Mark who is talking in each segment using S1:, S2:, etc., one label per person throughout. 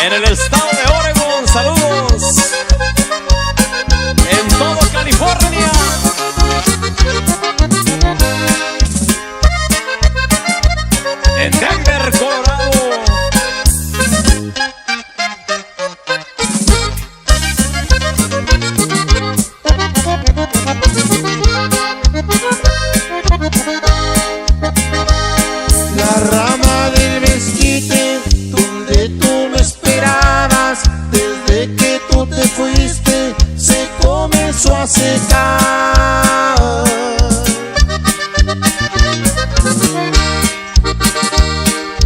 S1: En el estado de Oregon, saludos. En todo California. En Denver, Colorado.
S2: La rama del mezquite donde tú me esperabas, desde que tú te fuiste se comenzó a secar.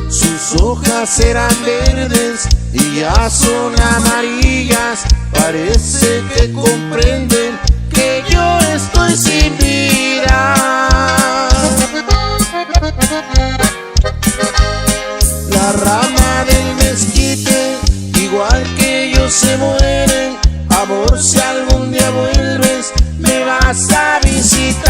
S2: Sus hojas eran verdes y ya son amarillas, parece que comprenden que yo estoy sin vida. La rama del mezquite, igual que ellos se mueren. Amor, si algún día vuelves, me vas a visitar.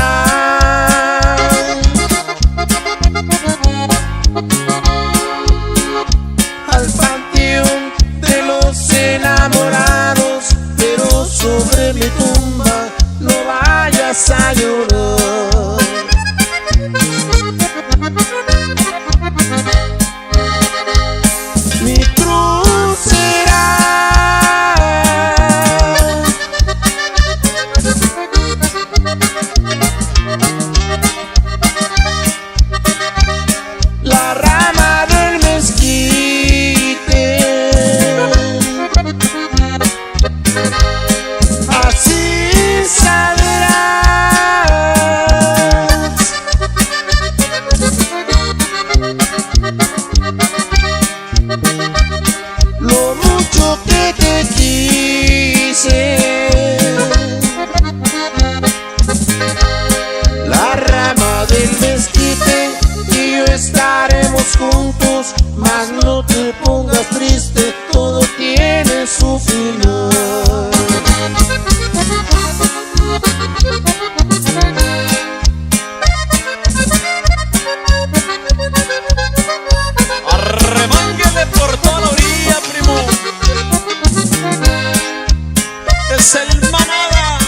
S2: Al panteón de los enamorados, pero sobre mi tumba no vayas a llorar. Mi cruz será la rama del mezquite. Así sabrás lo mucho que te quise. La rama del mezquite y yo estaremos juntos, mas no te pongas triste, todo tiene su final.
S1: Arremánguele por toda la orilla, primo. Es el manada.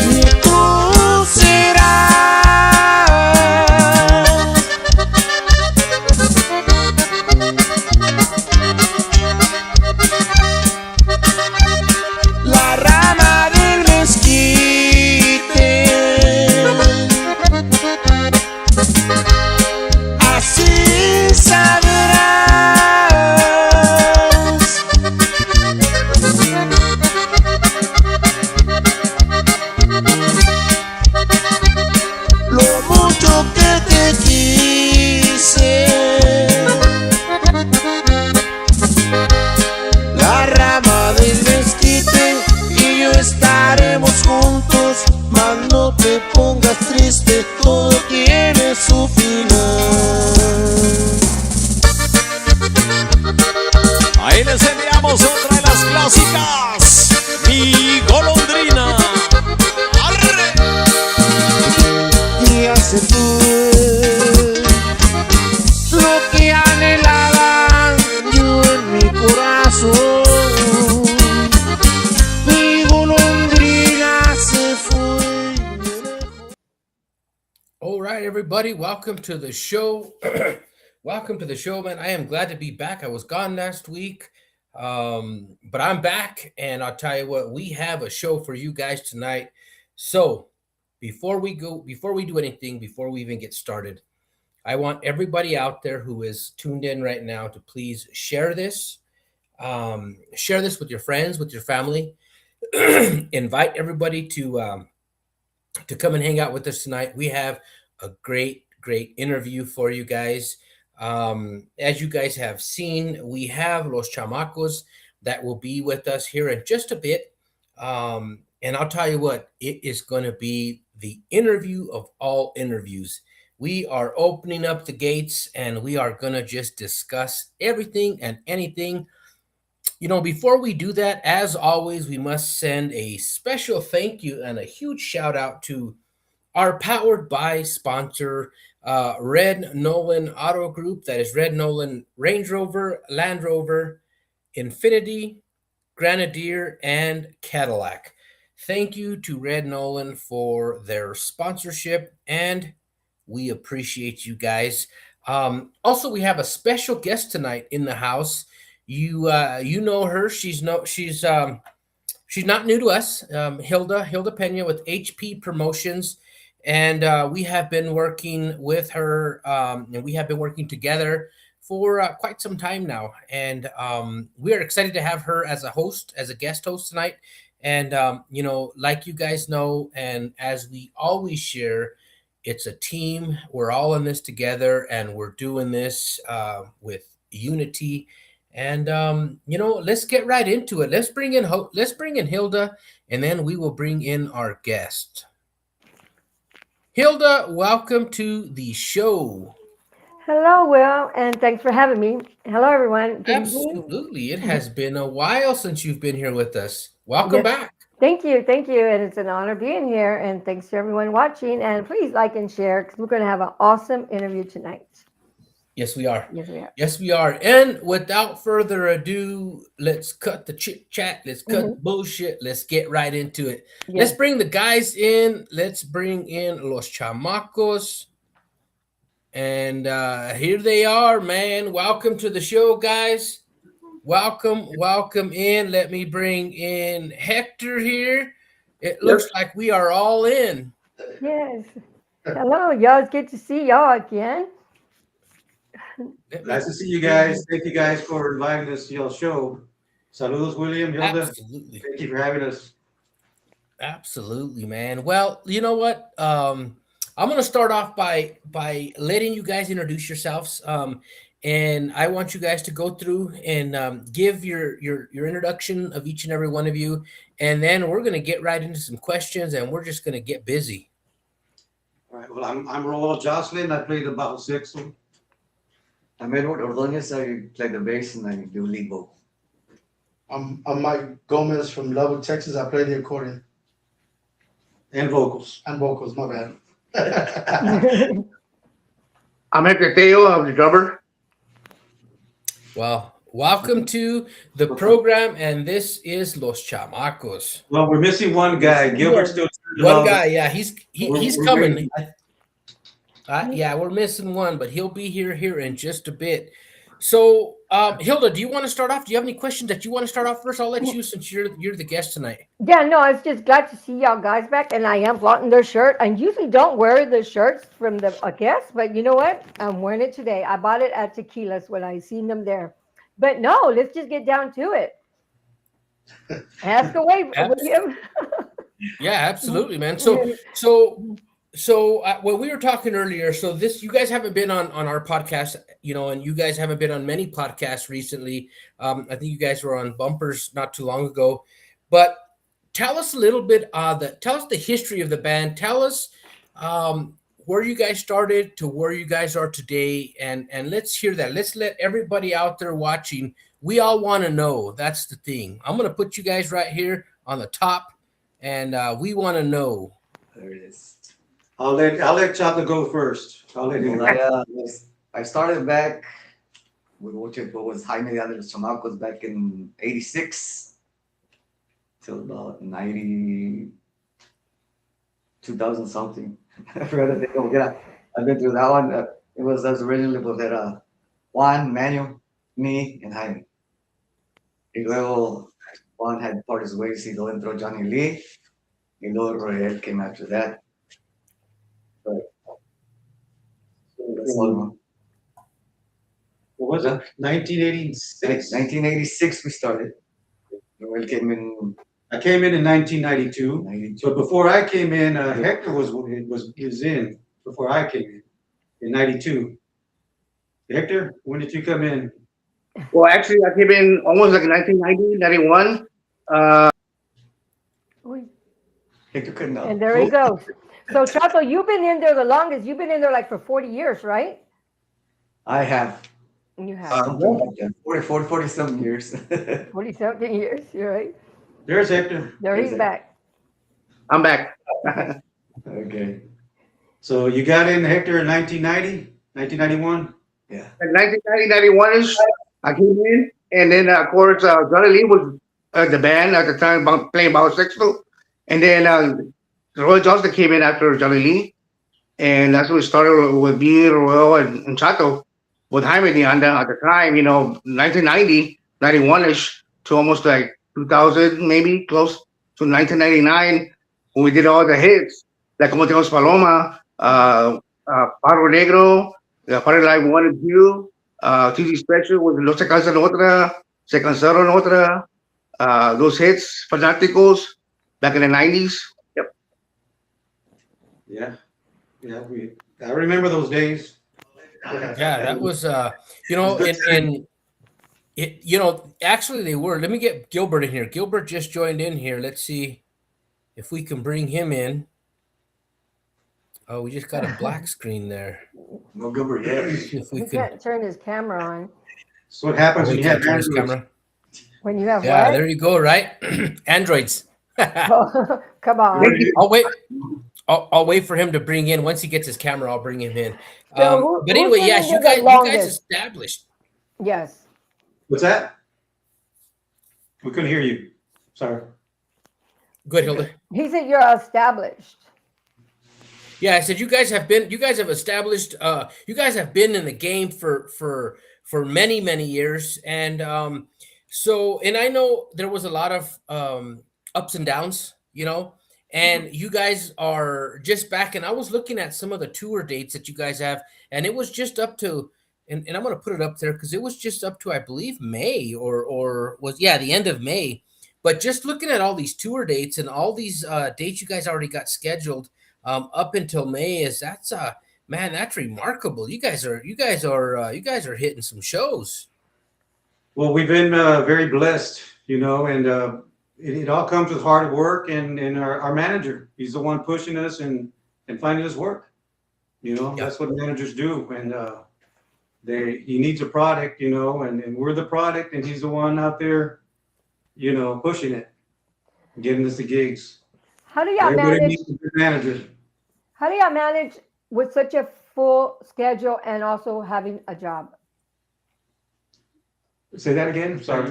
S2: Mi cruz será la rama del mezquite. Así sabrás lo mucho que te quise. La rama del mezquite y yo estaremos juntos, mas no te pongas triste, todo tiene su final.
S1: Ahí les enviamos otra de las clásicas. Mi golondrina. Arre.
S2: Y ya se fue lo que anhelaba yo en mi corazón. Mi golondrina se fue.
S3: All right, everybody, welcome to the show. Welcome to the show, man. I am glad to be back. I was gone last week, but I'm back, and I'll tell you what, we have a show for you guys tonight. So before we do anything, before we even get started, I want everybody out there who is tuned in right now to please share this. Share this with your friends, with your family. Invite everybody to come and hang out with us tonight. We have a great interview for you guys. As you guys have seen, we have Los Chamacos that will be with us here in just a bit. And I'll tell you what, it is going to be the interview of all interviews. We are opening up the gates and we are going to just discuss everything and anything. Before we do that, as always, we must send a special thank you and a huge shout out to our powered by sponsor, Red Nolan Auto Group. That is Red Nolan Range Rover, Land Rover, Infinity, Grenadier, and Cadillac. Thank you to Red Nolan for their sponsorship, and we appreciate you guys. Also, we have a special guest tonight in the house. You know her. She's not new to us. Hilda Pena with HP Promotions, and we have been working with her, and we have been working together for quite some time now. And we are excited to have her as a host, as a guest host tonight. And like you guys know, and as we always share, it's a team. We're all in this together, and we're doing this with unity. And let's get right into it. Let's bring in Hilda, and then we will bring in our guest. Hilda, welcome to the show.
S4: Hello, Will, and thanks for having me. Hello, everyone. Good evening.
S3: Absolutely. It has been a while since you've been here with us. Welcome
S4: Yes.
S3: back.
S4: Thank you. Thank you. And it's an honor being here. And thanks to everyone watching. And please like and share because we're going to have an awesome interview tonight.
S3: Yes, we are.
S4: Yes, we are.
S3: Yes, we are. And without further ado, let's cut the chit chat. Let's cut the bullshit. Let's get right into it. Let's
S4: Yes.
S3: bring the guys in. Let's bring in Los Chamacos. And here they are, man. Welcome to the show, guys. Welcome in. Let me bring in Hector here. It looks like we are all in.
S4: Yes. Hello, y'all. It's good to see y'all again.
S5: Nice to see you guys. Thank you guys for inviting us to your show. Saludos, William, Hilda.
S3: Absolutely.
S5: Thank you for having us.
S3: Absolutely, man. Well, you know what? I'm gonna start off by letting you guys introduce yourselves. And I want you guys to go through and give your introduction of each and every one of you, and then we're gonna get right into some questions, and we're just gonna get busy.
S5: All right. Well, I'm Raul Jocelyn. I play the bajo sexto.
S6: I'm Edward Ordonez. I play the bass and I do lead vocal.
S7: I'm Mike Gomez from Lubbock, Texas. I play the accordion
S5: And vocals.
S7: and vocals. My bad.
S8: I'm Hector Teo. I'm the drummer.
S3: Well, welcome to the program, and this is Los Chamacos.
S5: Well, we're missing one guy. Gilbert's still
S3: One guy, yeah, he's
S5: We're
S3: coming.
S5: ready.
S3: Yeah, we're missing one, but he'll be here in just a bit. So, Hilda, do you want to start off? Do you have any questions that you want to start off first? I'll let you, since you're the guest tonight.
S4: Yeah, no, I was just glad to see y'all guys back. And I am flaunting their shirt. I usually don't wear the shirts from the guests, but you know what? I'm wearing it today. I bought it at Tequila's when I seen them there. But no, let's just get down to it. Ask away, William.
S3: Yeah, absolutely, man. So when we were talking earlier, so this, you guys haven't been on our podcast, and you guys haven't been on many podcasts recently. I think you guys were on Bumpers not too long ago, but tell us a little bit. Tell us the history of the band. Tell us where you guys started to where you guys are today, and let's hear that. Let's let everybody out there watching. We all want to know. That's the thing. I'm gonna put you guys right here on the top, and we want to know.
S6: There it is.
S5: I'll let Chata go first. I'll let him
S6: Well,
S5: go.
S6: I started back with what was Jaime de los Chamacos back in '86 till about 2000 something. I forgot to think of it. I've been through that one. It was originally with Juan, Manuel, me, and Jaime. Y luego Juan had parted his ways. He luego entró Johnny Lee. Y luego Royel came after that. But that's all.
S5: What was it? 1986.
S6: 1986 we started. Royel came in
S5: I came in 1992.
S6: 92.
S5: So before I came in, Hector was in before I came in 92. Hector, when did you come in?
S8: Well, actually, I came in almost like in 1990, 91.
S6: Hector couldn't know.
S4: And there he goes. So, Chato, you've been in there the longest. You've been in there like for 40 years, right?
S6: I have.
S4: You have
S6: Something like that. 40 some years.
S4: 40-something years. You're right.
S5: There's Hector.
S4: There he's back.
S8: I'm back.
S6: Okay.
S5: So you got in Hector in 1990, 1991?
S6: Yeah.
S8: In 1991-ish, I came in, and then of course Johnny Lee was the band at the time playing Bow Sexto, and then Roy Johnston came in after Johnny Lee, and that's when we started with me, Royal, and Chato with Jaime de Anda at the time. 1990, 91-ish to almost like 2000, maybe close to 1999 when we did all the hits like Como Te Llamas Paloma, Paro Negro. The Party Live 1 and 2, TG Special with No Se Cansan Otra, Se Cansaron Otra, those hits, Fanáticos, back in the 90s. Yep.
S5: Yeah. Yeah, I remember those days.
S3: Yeah, that was actually they were. Let me get Gilbert in here. Gilbert just joined in here. Let's see if we can bring him in. Oh, we just got a black screen there.
S6: No Gilbert yet.
S3: If we
S4: He
S3: can.
S4: can't turn his camera on.
S5: That's what happens
S3: Oh,
S5: when
S3: we
S5: you have
S3: can't turn his
S5: Androids.
S3: camera.
S4: When you have
S3: Yeah,
S4: what?
S3: there you go. Right, Androids.
S4: Come on.
S3: I'll wait. I'll wait for him to bring in. Once he gets his camera, I'll bring him in.
S4: So
S3: But
S4: who's
S3: anyway,
S4: been
S3: yes,
S4: in
S3: you
S4: here the
S3: guys
S4: longest?
S3: established.
S4: Yes.
S5: What's that? We couldn't hear you. Sorry.
S3: Good, Hilda.
S4: He said you're established.
S3: Yeah, I said you guys have established. You guys have been in the game for many years, and and I know there was a lot of ups and downs, and you guys are just back. And I was looking at some of the tour dates that you guys have, and it was just up to, and I'm going to put it up there because it was just up to, I believe, May or the end of May. But just looking at all these tour dates and all these dates you guys already got scheduled up until May, that's remarkable. You guys are hitting some shows.
S5: Well, we've been very blessed, and it all comes with hard work and our manager. He's the one pushing us and finding us work. That's what managers do. And he needs a product, and we're the product, and he's the one out there, pushing it, getting us the gigs.
S4: How do y'all
S5: Everybody
S4: manage?
S5: needs a good manager.
S4: How do y'all manage with such a full schedule and also having a job?
S5: Say that again. Sorry.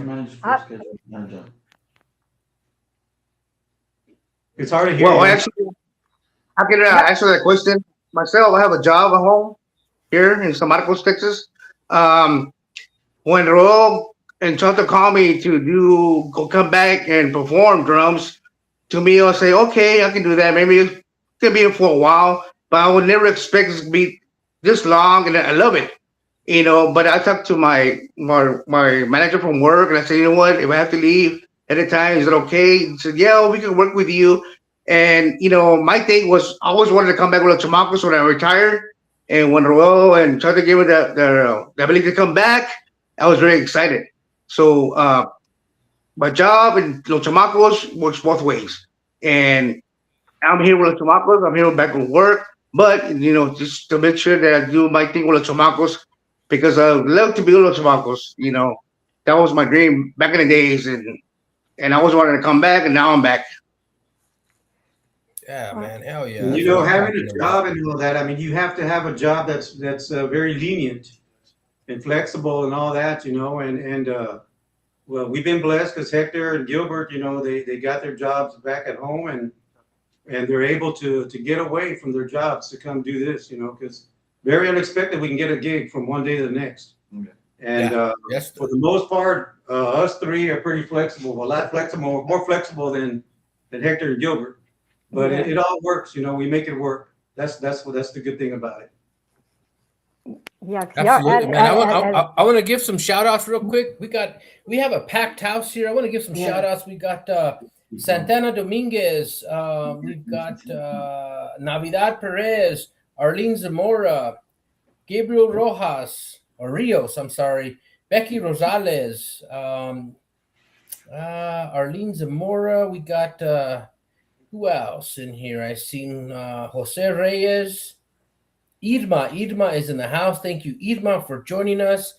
S5: It's hard to hear.
S8: Well,
S5: you.
S8: actually, I can answer that question myself. I have a job at home here in San Marcos, Texas. When Ro and Chota call me to come back and perform drums, to me, I'll say, okay, I can do that. Maybe it could be for a while, but I would never expect it to be this long, and I love it. But I talked to my manager from work, and I said, you know what, if I have to leave at a time, is it okay? He said, yeah, we can work with you. And, my thing was, I always wanted to come back with Los Chamacos when I retired. And when Roel and Chota gave me the ability to come back, I was very excited. So my job in Los Chamacos works both ways. And I'm here with Los Chamacos. I'm here back with work. But, just to make sure that I do my thing with Los Chamacos, because I love to be with Los Chamacos. That was my dream back in the days. And I always wanted to come back, and now I'm back.
S3: Yeah, man. Hell yeah.
S5: Having a job and all that, I mean, you have to have a job that's very lenient and flexible and all that, well, we've been blessed because Hector and Gilbert, they got their jobs back at home and they're able to get away from their jobs to come do this, because very unexpected we can get a gig from one day to the next. Okay. And for the most part, us three are pretty flexible, a lot flexible, more flexible than Hector and Gilbert. But it all works, we make it work. That's the good thing about it.
S4: Yeah,
S3: absolutely, man. I want to give some shout outs real quick. We have a packed house here. I want to give some shout outs. We got Santana Dominguez, we've got Navidad Perez, Arlene Zamora, Gabriel Rojas, or Rios, I'm sorry, Becky Rosales, Arlene Zamora. We got who else in here? I seen Jose Reyes. Irma is in the house. Thank you, Irma, for joining us.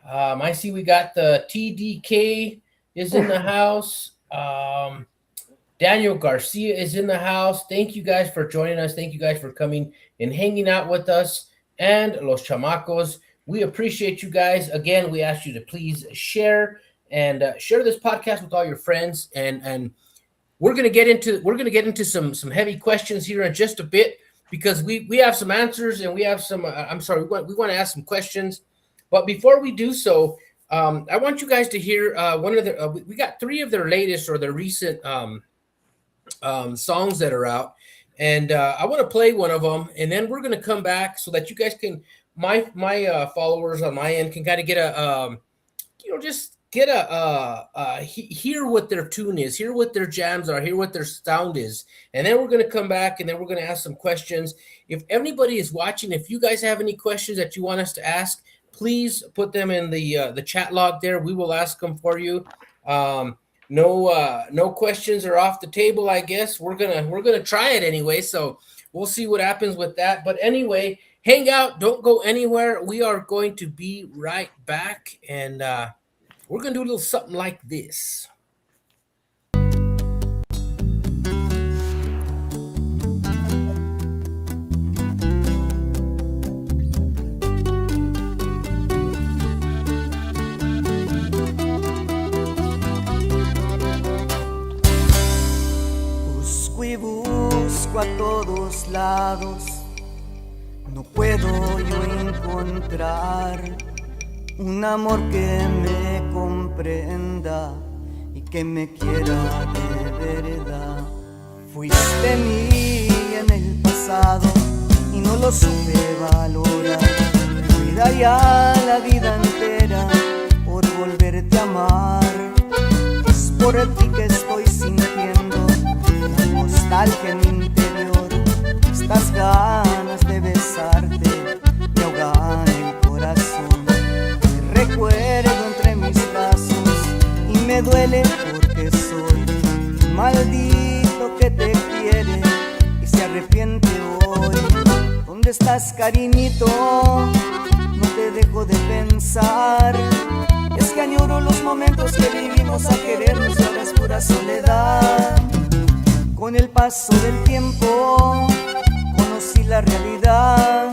S3: I see we got the TDK is in the house. Daniel Garcia is in the house. Thank you guys for joining us. Thank you guys for coming and hanging out with us. And Los Chamacos, we appreciate you guys. Again, we ask you to please share and share this podcast with all your friends. And we're gonna get into some heavy questions here in just a bit because we have some answers and we have some. I'm sorry, we want to ask some questions, but before we do so, I want you guys to hear one of the. We got three of their latest or their recent songs that are out, and I want to play one of them, and then we're going to come back so that you guys can my followers on my end can kind of get a just get hear what their tune is, hear what their jams are, hear what their sound is, and then we're going to come back and then we're going to ask some questions. If anybody is watching, if you guys have any questions that you want us to ask, please put them in the chat log there. We will ask them for you. No questions are off the table. I guess we're gonna try it anyway. So we'll see what happens with that. But anyway, hang out. Don't go anywhere. We are going to be right back, and we're gonna do a little something like this.
S9: Busco y busco a todos lados, no puedo yo encontrar un amor que me comprenda y que me quiera de verdad. Fuiste mía en el pasado y no lo supe valorar. Cuidaría la vida entera por volverte a amar. Es por ti que estoy sintiendo la nostalgia en mi interior. Estas ganas de besarte me ahogan el corazón. Te recuerdo entre mis brazos y me duele porque soy un maldito que te quiere y se arrepiente hoy. ¿Dónde estás, cariñito? No te dejo de pensar. Es que añoro los momentos que vivimos a querernos y ahora es pura soledad. Con el paso del tiempo conocí la realidad.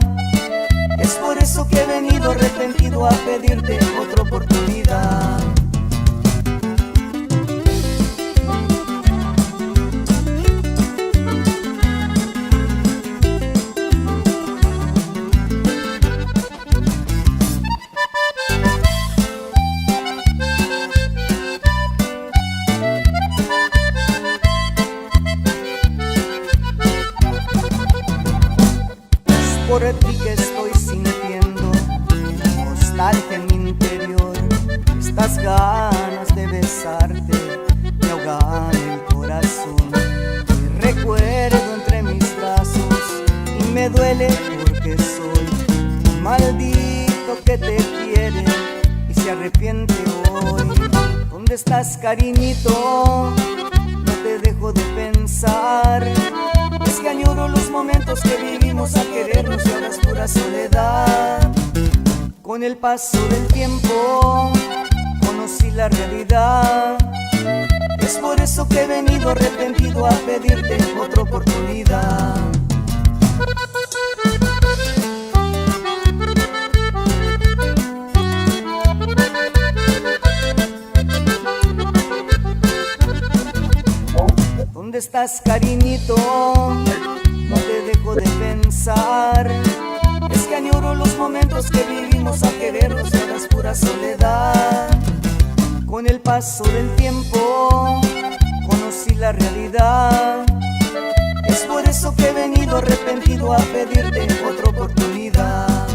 S9: Es por eso que he venido arrepentido a pedirte otra oportunidad. Por ti que estoy sintiendo nostalgia en mi interior. Estas ganas de besarte me ahogan el corazón. Te recuerdo entre mis brazos y me duele porque soy un maldito que te quiere y se arrepiente hoy. ¿Dónde estás, cariñito? No te dejo de pensar. Es que añoro los momentos que vivimos a querernos y ahora es pura soledad. Con el paso del tiempo conocí la realidad. Es por eso que he venido arrepentido a pedirte otra oportunidad. ¿Dónde estás, cariñito? No te dejo de pensar. Es que añoro los momentos que vivimos a querernos y ahora es pura soledad. Con el paso del tiempo conocí la realidad. Es por eso que he venido arrepentido a pedirte otra oportunidad.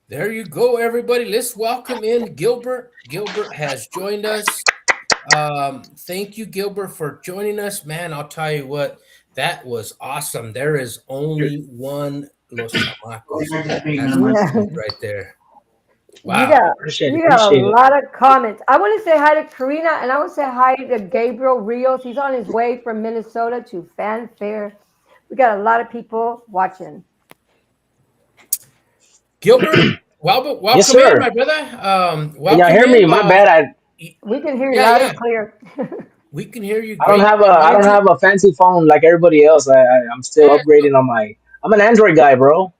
S3: There you go, everybody. Let's welcome in Gilbert. Gilbert has joined us. Thank you, Gilbert, for joining us, man. I'll tell you what, that was awesome. There is only one Los Chamacos. That's the
S4: Yeah.
S3: truth right there.
S4: You
S3: Wow.
S4: got
S10: Appreciate it.
S4: you got a
S10: Appreciate it.
S4: lot of comments. I want to say hi to Karina and I want to say hi to Gabriel Rios. He's on his way from Minnesota to Fanfare. We got a lot of people watching.
S3: Gilbert,
S10: Yes,
S3: welcome in,
S10: sir.
S3: my brother.
S10: Can y'all
S3: Welcome
S10: hear me?
S3: in.
S10: My bad.
S4: We can hear you
S3: Yeah,
S4: loud
S3: yeah,
S4: and clear.
S3: we can hear you
S10: I don't
S3: great,
S10: have a
S3: man.
S10: I don't have a fancy phone like everybody else. I'm still upgrading on my. I'm an Android guy, bro.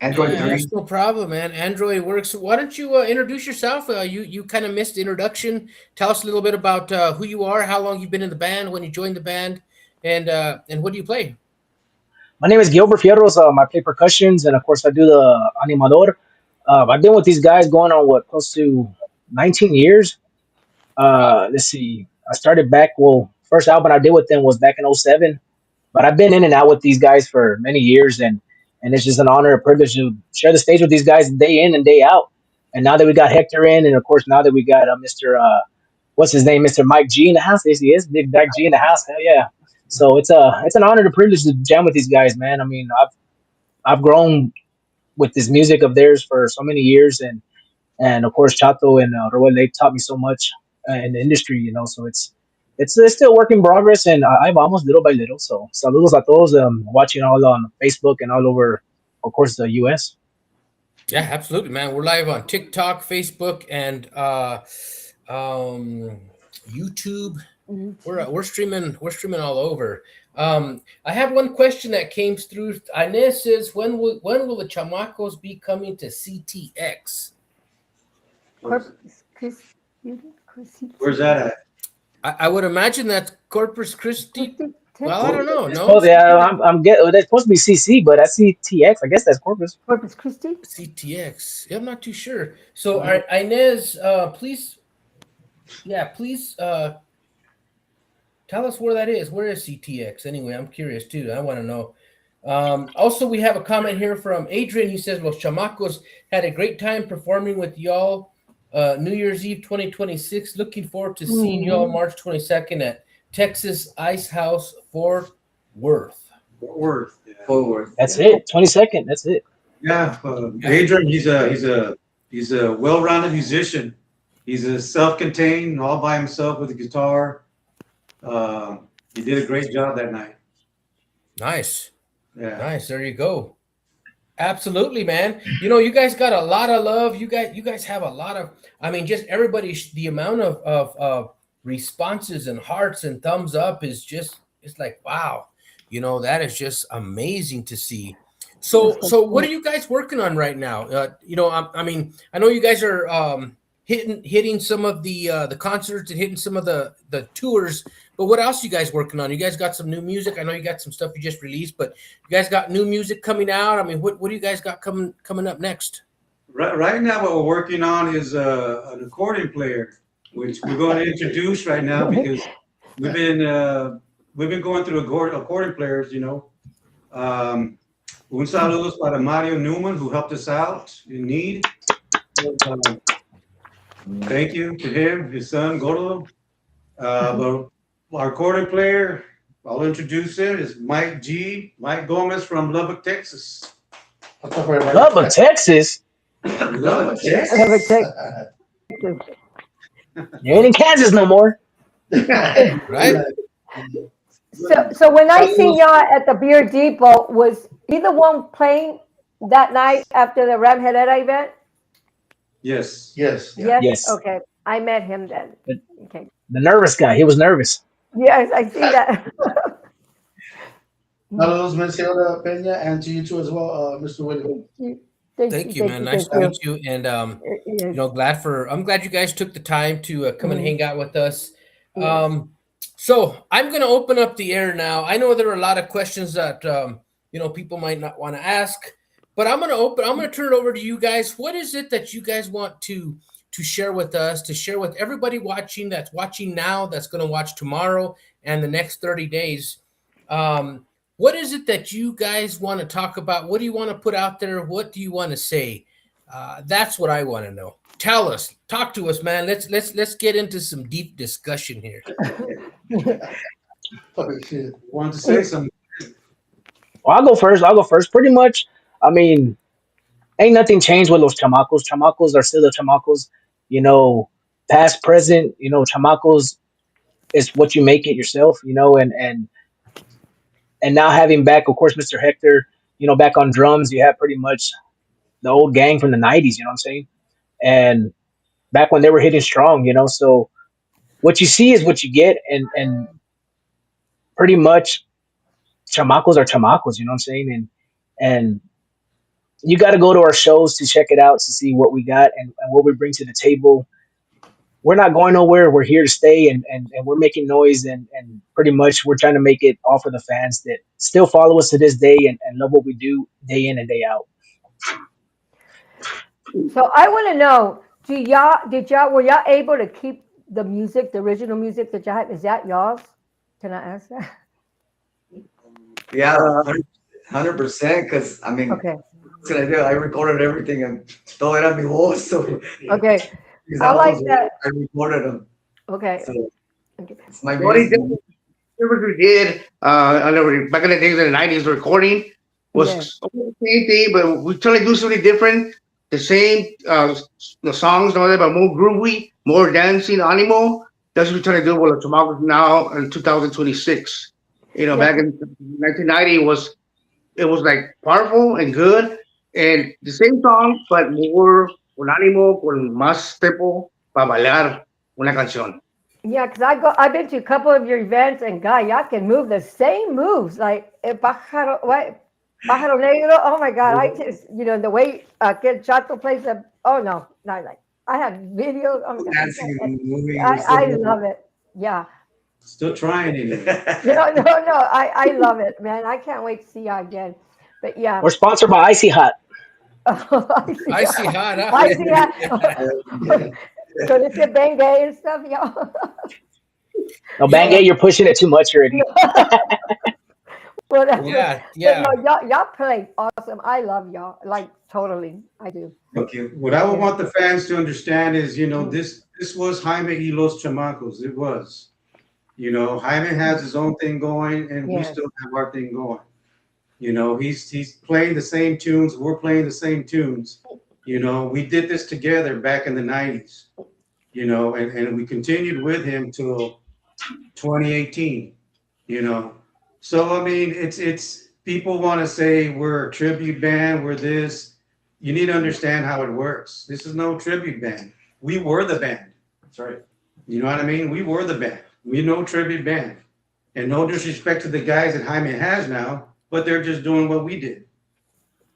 S6: Android
S3: Yeah,
S6: 3.
S3: that's no problem, man. Android works. Why don't you introduce yourself? You kind of missed the introduction. Tell us a little bit about who you are, how long you've been in the band, when you joined the band, and what do you play?
S10: My name is Gilbert Fierros. I play percussions, and of course, I do the animador. I've been with these guys going on what close to 19 years.
S3: Wow.
S10: Let's see. I started back. Well, first album I did with them was back in '07. But I've been in and out with these guys for many years, and it's just an honor and privilege to share the stage with these guys day in and day out. And now that we got Hector in, and of course now that we got Mr. What's his name, Mr. Mike G in the house. Yes, he is, Big Back G in the house. Hell yeah! So it's an honor and a privilege to jam with these guys, man. I mean, I've grown with this music of theirs for so many years, and of course Chato and Roel, they taught me so much in the industry, you know. So it's still work in progress, and I've almost little by little. So saludos a todos, watching all on Facebook and all over, of course, the U.S.
S3: Yeah, absolutely, man. We're live on TikTok, Facebook, and YouTube. We're streaming. We're streaming all over. I have one question that came through. Inez says, when will the Chamacos be coming to CTX?
S5: Where's that at?
S3: I would imagine that's Corpus Christi. Well, I don't know.
S10: It's
S3: No,
S10: supposed, yeah, I'm getting. It's supposed to be CC, but that's CTX. I guess that's Corpus.
S4: Corpus Christi?
S3: CTX. Yeah, I'm not too sure. So, Inez, please, please tell us where that is. Where is CTX? Anyway, I'm curious too. I want to know. Also, we have a comment here from Adrian. He says, Los Chamacos had a great time performing with y'all New Year's Eve 2026. Looking forward to seeing y'all March 22nd at Texas Ice House, Fort Worth.
S5: Fort Worth. Yeah.
S6: Fort Worth.
S10: That's it. 22nd. That's it.
S5: Yeah, Adrian, he's a well-rounded musician. He's a self-contained, all by himself with a guitar. He did a great job that night.
S3: Nice.
S5: Yeah.
S3: Nice. There you go. Absolutely, man. You know, you guys got a lot of love. You guys have a lot of, I mean, just everybody, the amount of responses and hearts and thumbs up is just, it's like, wow, you know, that is just amazing to see. So what are you guys working on right now? You know, I mean, I know you guys are hitting some of the concerts and hitting some of the tours, but what else are you guys working on? You guys got some new music. I know you got some stuff you just released, but you guys got new music coming out. I mean, what do you guys got coming up next?
S5: Right now, what we're working on is an accordion player, which we're going to introduce right now because we've been going through accordion players, you know. Un saludos para Mario Newman, who helped us out in need. Thank you to him, his son Gordo. But our accordion player, I'll introduce him, is Mike G. Mike Gomez from Lubbock, Texas.
S10: Lubbock, Texas.
S5: Lubbock, Texas.
S4: Lubbock, Texas.
S10: You ain't in Kansas no more.
S3: Right?
S4: So when I seen y'all at the Beer Depot, was he the one playing that night after the Ramheadera event?
S5: Yes.
S7: Yes.
S10: Yes.
S4: Okay. I met him then. Okay.
S10: The nervous guy. He was nervous.
S4: Yes, I see that.
S7: Saludos, Menciona Peña, and to you too as well, Mr. William.
S3: Thank you, man. Nice to meet you. And you know, I'm glad you guys took the time to come and hang out with us. So I'm going to open up the air now. I know there are a lot of questions that you know, people might not want to ask, but I'm going to turn it over to you guys. What is it that you guys want to share with us, to share with everybody watching, that's watching now, that's going to watch tomorrow and the next 30 days? What is it that you guys want to talk about? What do you want to put out there? What do you want to say? That's what I want to know. talk to us, man. Let's get into some deep discussion here.
S7: Fucking shit.
S5: Want to say something?
S10: Well, I'll go first. Pretty much, I mean, ain't nothing changed with los chamacos. Chamacos are still the chamacos. You know, past, present. You know, chamacos is what you make it yourself. You know, and now having back, of course, Mr. Hector. You know, back on drums, you have pretty much the old gang from the '90s. You know what I'm saying? And back when they were hitting strong. You know, so what you see is what you get, and pretty much chamacos are chamacos. You know what I'm saying? And you got to go to our shows to check it out to see what we got and what we bring to the table. We're not going nowhere. We're here to stay, and we're making noise, and pretty much we're trying to make it all for the fans that still follow us to this day and love what we do day in and day out.
S4: So I want to know, were y'all able to keep the music, the original music that y'all had? Is that y'all's? Can I ask that?
S6: Yeah, 100%. Because I mean,
S4: Okay.
S6: what can I do? I recorded everything and todo era mi voz. So
S4: Okay.
S6: these
S4: I like
S6: albums,
S4: that.
S6: I recorded them.
S4: Okay.
S6: So
S4: Okay.
S6: it's my
S8: The only
S6: music.
S8: thing we did back in the days in the '90s, recording was the same thing, but we try to do something different. The same the songs, no, but more groovy, more dancing, animo. That's what we try to do with the Tomahawk now in 2026. You know,
S4: Yeah.
S8: back in 1990 it was like powerful and good, and the same song, but more con ánimo, con más tempo para bailar una canción.
S4: Yeah, because I've been to a couple of your events, and guy, y'all can move the same moves, like pájaro negro. Oh my God, I just the way Kid Chato plays the. Oh no, not like I have videos. Oh my God,
S6: Dancing and moving.
S4: I love it. Yeah,
S5: Still trying it.
S4: no, I love it, man. I can't wait to see y'all again. But yeah,
S10: We're sponsored by Icy Hot.
S3: I see hot.
S4: I see that. Con ese Bengay and stuff, y'all.
S10: No, Bangay, you're pushing it too much already.
S4: Whatever.
S3: Yeah,
S4: But
S3: yeah.
S4: no, y'all play awesome. I love y'all. Like totally. I do.
S6: Thank you.
S5: What I would want the fans to understand is,
S4: Mm.
S5: this was Jaime y Los Chamacos. It was. Jaime has his own thing going, and we
S4: Yes.
S5: still have our thing going. He's playing the same tunes. We're playing the same tunes. We did this together back in the '90s. And we continued with him till 2018. So I mean, it's people want to say we're a tribute band. We're this. You need to understand how it works. This is no tribute band. We were the band.
S6: That's right.
S5: You know what I mean? We were the band. We no tribute band. And no disrespect to the guys that Jaime has now, but they're just doing what we did.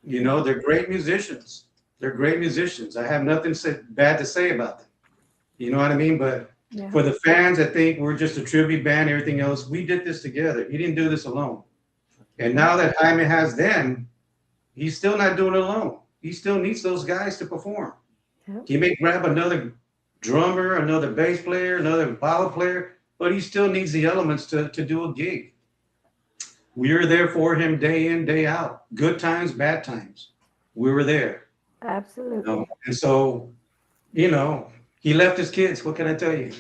S5: They're great musicians. They're great musicians. I have nothing bad to say about them. You know what I mean? But
S4: Yeah.
S5: for the fans that think we're just a tribute band, everything else, we did this together. He didn't do this alone. And now that Jaime has them, he's still not doing it alone. He still needs those guys to perform.
S4: Yeah.
S5: He may grab another drummer, another bass player, another ballad player, but he still needs the elements to do a gig. We were there for him day in, day out. Good times, bad times. We were there.
S4: Absolutely.
S5: And so, he left his kids. What can I tell you?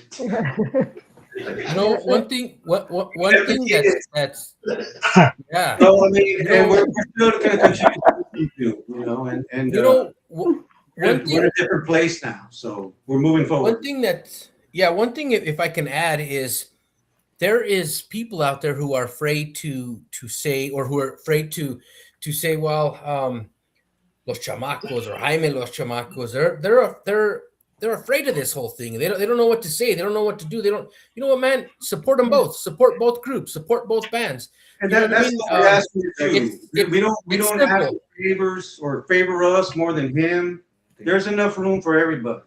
S3: One thing. One thing that's yeah.
S5: So I mean, and we're still going to continue to what we do, and
S3: One
S5: we're
S3: thing.
S5: in a different place now, so we're moving forward.
S3: One thing if I can add is there is people out there who are afraid to say, or who are afraid to say, well, Los Chamacos or Jaime Los Chamacos, they're afraid of this whole thing. They don't know what to say. They don't know what to do. They don't. You know what, man? Support them both. Support both groups. Support both bands.
S5: And
S3: You know what I
S5: that's
S3: mean?
S5: what we're asking you to do. We
S3: it's
S5: don't ask
S3: simple.
S5: for favors or favor us more than him. There's enough room for everybody.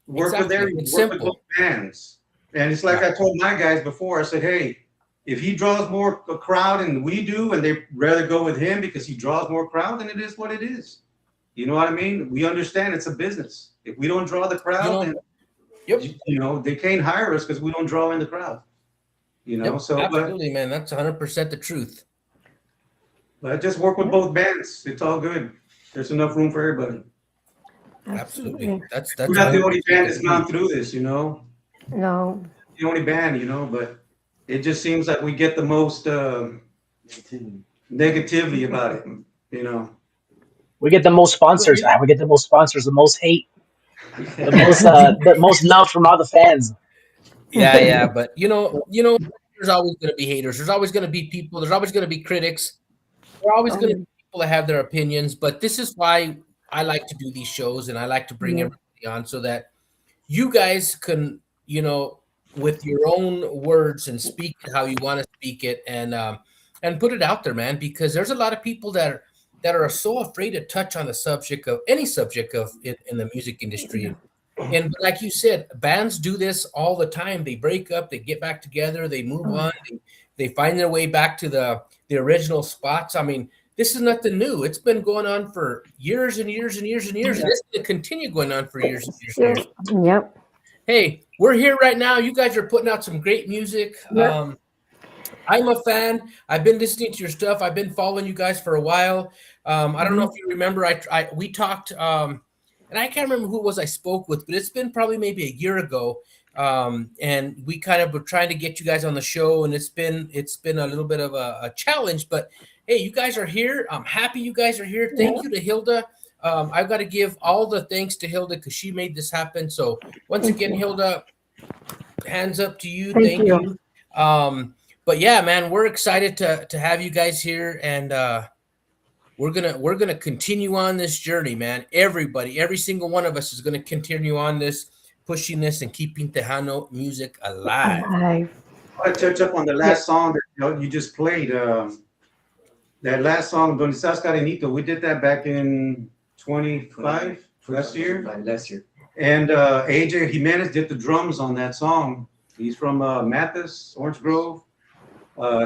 S5: Work with
S3: Exactly.
S5: everybody.
S3: It's
S5: Work with
S3: simple.
S5: both bands. And it's like I told my guys before. I said, hey, if he draws more a crowd than we do, and they rather go with him because he draws more crowd, then it is what it is. You know what I mean? We understand it's a business. If we don't draw the crowd, then they can't hire us because we don't draw in the crowd. So
S3: Absolutely, man. That's 100% the truth.
S5: but just work with both bands. It's all good. There's enough room for everybody.
S3: Absolutely. That's
S5: We're not the only
S3: 100%
S5: band
S3: the
S5: that's gone
S3: truth.
S5: through this, you know.
S4: No.
S5: The only band, you know, but it just seems like we get the most negativity about it, you know.
S10: We get the most sponsors. We get the most sponsors, the most hate, the most love from all the fans.
S3: Yeah, but there's always going to be haters. There's always going to be people. There's always going to be critics. There are always going to be people that have their opinions. But this is why I like to do these shows, and I like to bring
S4: Yeah.
S3: everybody on so that you guys can, with your own words and speak it how you want to speak it, and put it out there, man. Because there's a lot of people that are so afraid to touch on the subject of any subject of in the music industry. And like you said, bands do this all the time. They break up, they get back together, they move on, they find their way back to the original spots. I mean, this is nothing new. It's been going on for years and years and years and years. And it's going to continue going on for years and years and years.
S4: Yep.
S3: Hey, we're here right now. You guys are putting out some great music.
S4: Yep.
S3: I'm a fan. I've been listening to your stuff. I've been following you guys for a while. I don't know if you remember. We talked, and I can't remember who it was I spoke with, but it's been probably maybe a year ago. And we kind of were trying to get you guys on the show, and it's been a little bit of a challenge. But hey, you guys are here. I'm happy you guys are here. Thank you to Hilda. I've got to give all the thanks to Hilda because she made this happen. So once again, Hilda, hands up to you. Thank you. But yeah, man, we're excited to have you guys here, and we're gonna continue on this journey, man. Everybody, every single one of us is gonna continue on this, pushing this and keeping Tejano music alive.
S5: I want to touch up on the last song that you just played. That last song, Donde Estás Carinito, we did that back in 25 last year.
S6: Last year.
S5: And AJ Jimenez did the drums on that song. He's from Mathis, Orange Grove.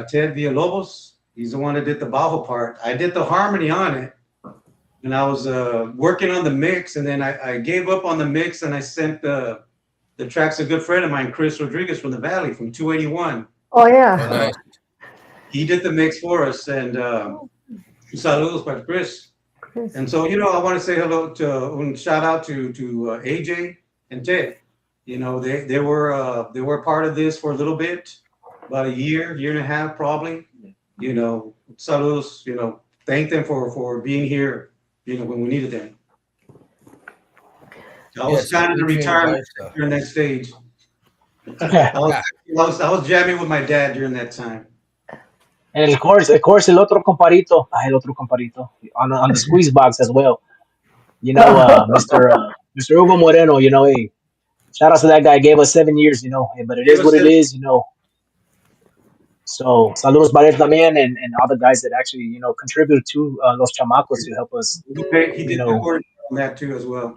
S5: Ted Villalobos, he's the one that did the Bajo part. I did the harmony on it, and I was working on the mix, and then I gave up on the mix, and I sent the tracks to a good friend of mine, Chris Rodriguez from the Valley, from 281.
S4: Oh, yeah.
S3: Nice.
S5: He did the mix for us, and saludos para Chris. And so, I want to say hello to, shout out to AJ and Ted. They were part of this for a little bit. About a year and a half, probably. Saludos, thank them for being here, when we needed them. I was kind of retired during that stage. I was jamming with my dad during that time.
S10: And of course, el otro comparito, on the squeeze box as well. Mr. Hugo Moreno, hey, shout out to that guy. Gave us 7 years, but it is what it is, So, saludos para él también and all the guys that actually, contribute to Los Chamacos to help us.
S5: He did record on that too as well.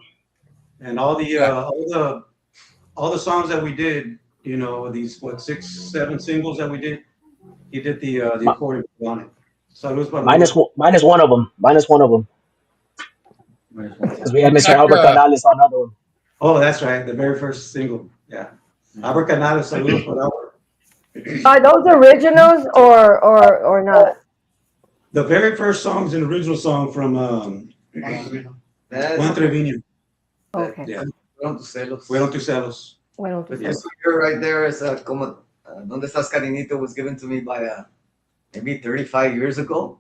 S5: And all the songs that we did, these 6, 7 singles that we did, he did the recording on it. Saludos para
S10: minus one of them. Because we had Mr. Albert Canales on another one.
S5: Oh, that's right. The very first single. Yeah. Albert Canales, saludos para Albert.
S4: Are those originals or not?
S5: The very first song is an original song from Juan Trevino.
S4: Okay.
S5: Yeah.
S6: Fueron tus celos.
S5: Fueron tus celos.
S4: Bueno, pues,
S6: Yes, right there is como Donde Estás Carinito was given to me by maybe 35 years ago,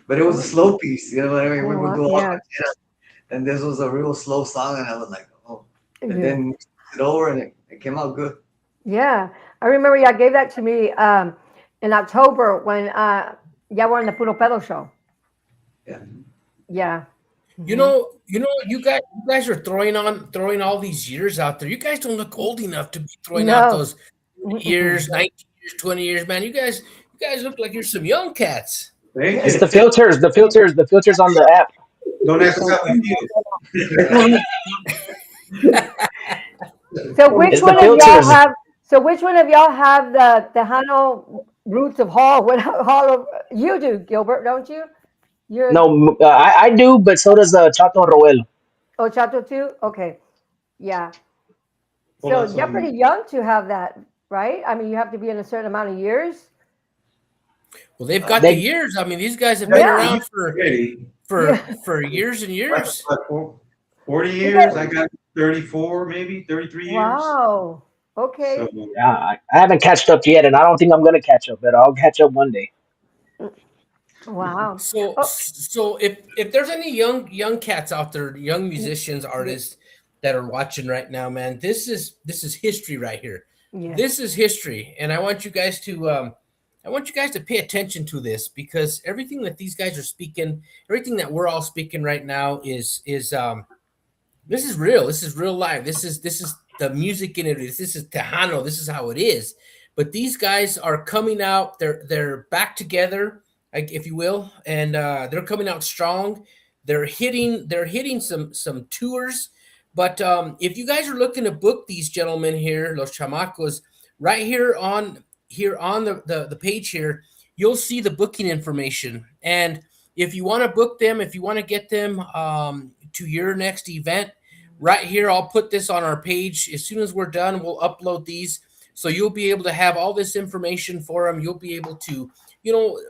S6: but it was a slow piece. You know what I mean? We would do all and this was a real slow song, and I was like, oh. And then it over, and it came out good.
S4: Yeah, I remember y'all gave that to me in October when y'all were on the Puro Pedo show.
S6: Yeah.
S4: Yeah.
S3: You guys are throwing all these years out there. You guys don't look old enough to be throwing out those years, 19 years, 20 years, man. You guys look like you're some young cats.
S10: It's the filters on the app.
S5: Don't ask us how we feel.
S4: So which one of y'all have the Tejano roots of Hall? What Hall of you do, Gilbert, don't you?
S10: No, I do, but so does Chato Roel.
S4: Oh, Chato too? Okay. Yeah. So you're pretty young to have that, right? I mean, you have to be in a certain amount of years.
S3: Well, they've got the years. I mean, these guys have been around for years and years.
S5: 40
S4: You
S5: years.
S4: guys,
S5: I got 34, maybe 33 years.
S4: wow.
S5: So
S4: Okay.
S10: Yeah, I haven't catched up yet, and I don't think I'm gonna catch up, but I'll catch up one day.
S4: Wow.
S3: So
S4: Oh,
S3: so if there's any young cats out there, young musicians,
S4: yeah.
S3: artists that are watching right now, man, this is history right here.
S4: Yes.
S3: This is history, and I want you guys to pay attention to this because everything that these guys are speaking, everything that we're all speaking right now is this is real. This is real life. This is the music in it. This is Tejano. This is how it is. But these guys are coming out. They're back together, like, if you will, and they're coming out strong. They're hitting some tours. But if you guys are looking to book these gentlemen here, los chamacos, right here on the page here, you'll see the booking information. And if you want to book them, if you want to get them to your next event, right here, I'll put this on our page. As soon as we're done, we'll upload these. So you'll be able to have all this information for them. You'll be able to,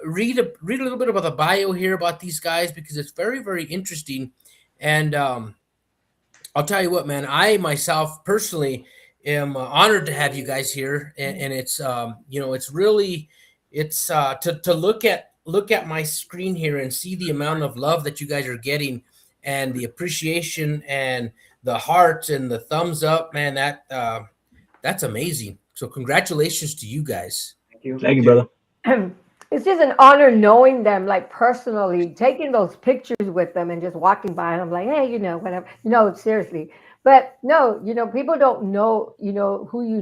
S3: read a little bit about the bio here about these guys because it's very, very interesting. And I'll tell you what, man, I myself personally am honored to have you guys here. And it's, it's really, it's to look at my screen here and see the amount of love that you guys are getting and the appreciation and the hearts and the thumbs up, man, that's amazing. So congratulations to you guys.
S6: Thank you.
S10: Thank you, brother.
S4: It's just an honor knowing them, like personally, taking those pictures with them and just walking by and I'm like, hey, whatever. No, seriously. But no, people don't know, who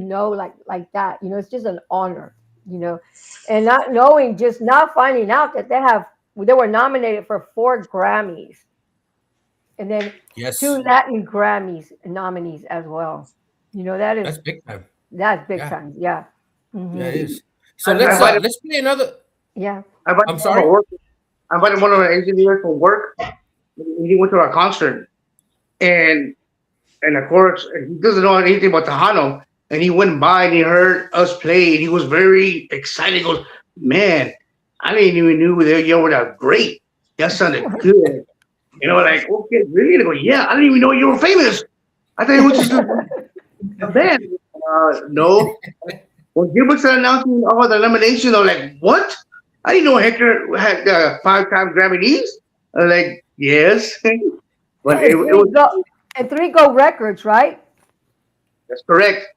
S4: like that. It's just an honor, and not knowing, just now finding out that they were nominated for 4 Grammys and then 2
S3: Yes,
S4: Latin Grammys nominees as well.
S3: that's big time.
S4: That's big
S3: Yeah,
S4: time. Yeah.
S3: yeah, it
S4: Hmm.
S3: is. So
S8: I
S3: let's
S8: invited,
S3: let's play another.
S4: Yeah.
S8: I invited
S3: I'm
S8: one of my
S3: sorry.
S8: work. I invited one of my engineers from work. He went to our concert, and of course he doesn't know anything about Tejano. And he went by and he heard us play, and he was very excited. He goes, "Man, I didn't even knew that you were that great. That sounded good." Like, okay, really? And I go, "Yeah, I didn't even know you were famous. I thought you were just a band." No. When Gilbert started announcing all the nominations, I was like, "What? I didn't know Hector had 5-time Grammys." I was like, "Yes," but
S4: And
S8: it
S4: three
S8: was
S4: go and 3 Go Records, right?
S8: that's correct.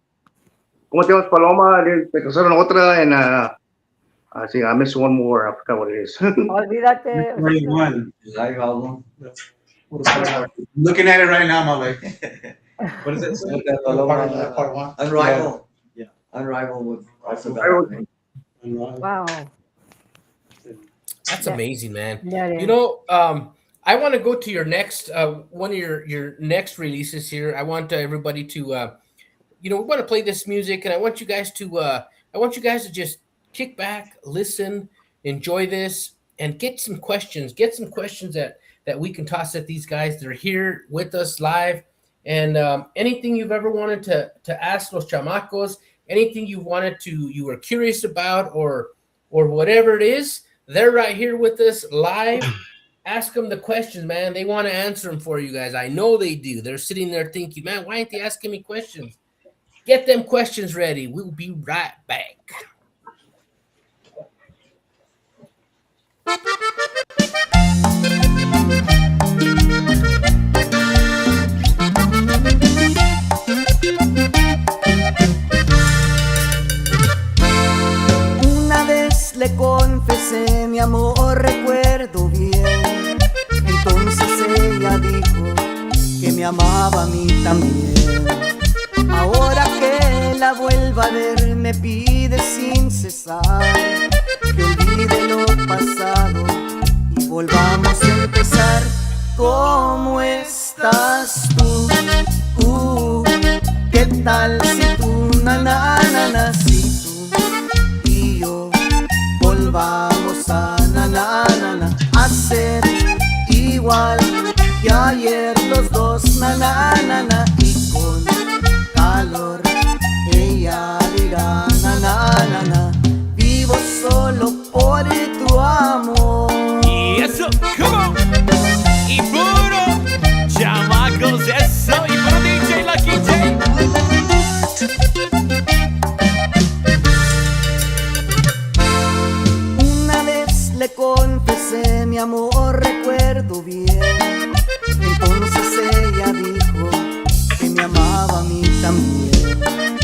S8: Como te llamas, Paloma? Te casaron otra, and I think I missed one more. I forgot what it is.
S4: Olvídate.
S5: 21.
S6: Live album.
S5: Looking at it right now, my like,
S6: What is it?
S7: Part one.
S6: Unrivaled. Yeah. Unrivaled with also
S8: I was-
S6: got
S4: Wow.
S3: That's
S4: That,
S3: amazing, man.
S4: that
S3: You
S4: is.
S3: know, I want to go to your next one of your next releases here. I want everybody to we want to play this music, and I want you guys to just kick back, listen, enjoy this, and get some questions. Get some questions that we can toss at these guys. They're here with us live, and anything you've ever wanted to ask los chamacos, anything you were curious about, or whatever it is, they're right here with us live. Ask them the questions, man. They want to answer them for you guys. I know they do. They're sitting there thinking, man, why ain't they asking me questions? Get them questions ready. We'll be right back.
S9: Una vez le confesé mi amor, recuerdo bien. Entonces ella dijo que me amaba a mí también. Ahora que la vuelva a ver me pide sin cesar que olvide lo pasado y volvamos a empezar. ¿Cómo estás tú? ¿Qué tal si tú, si tú y yo volvamos a a ser igual que ayer los dos y con calor ella dirá vivo solo por tu amor.
S1: Yes, sir. Come on. Y puro chamacos
S9: también.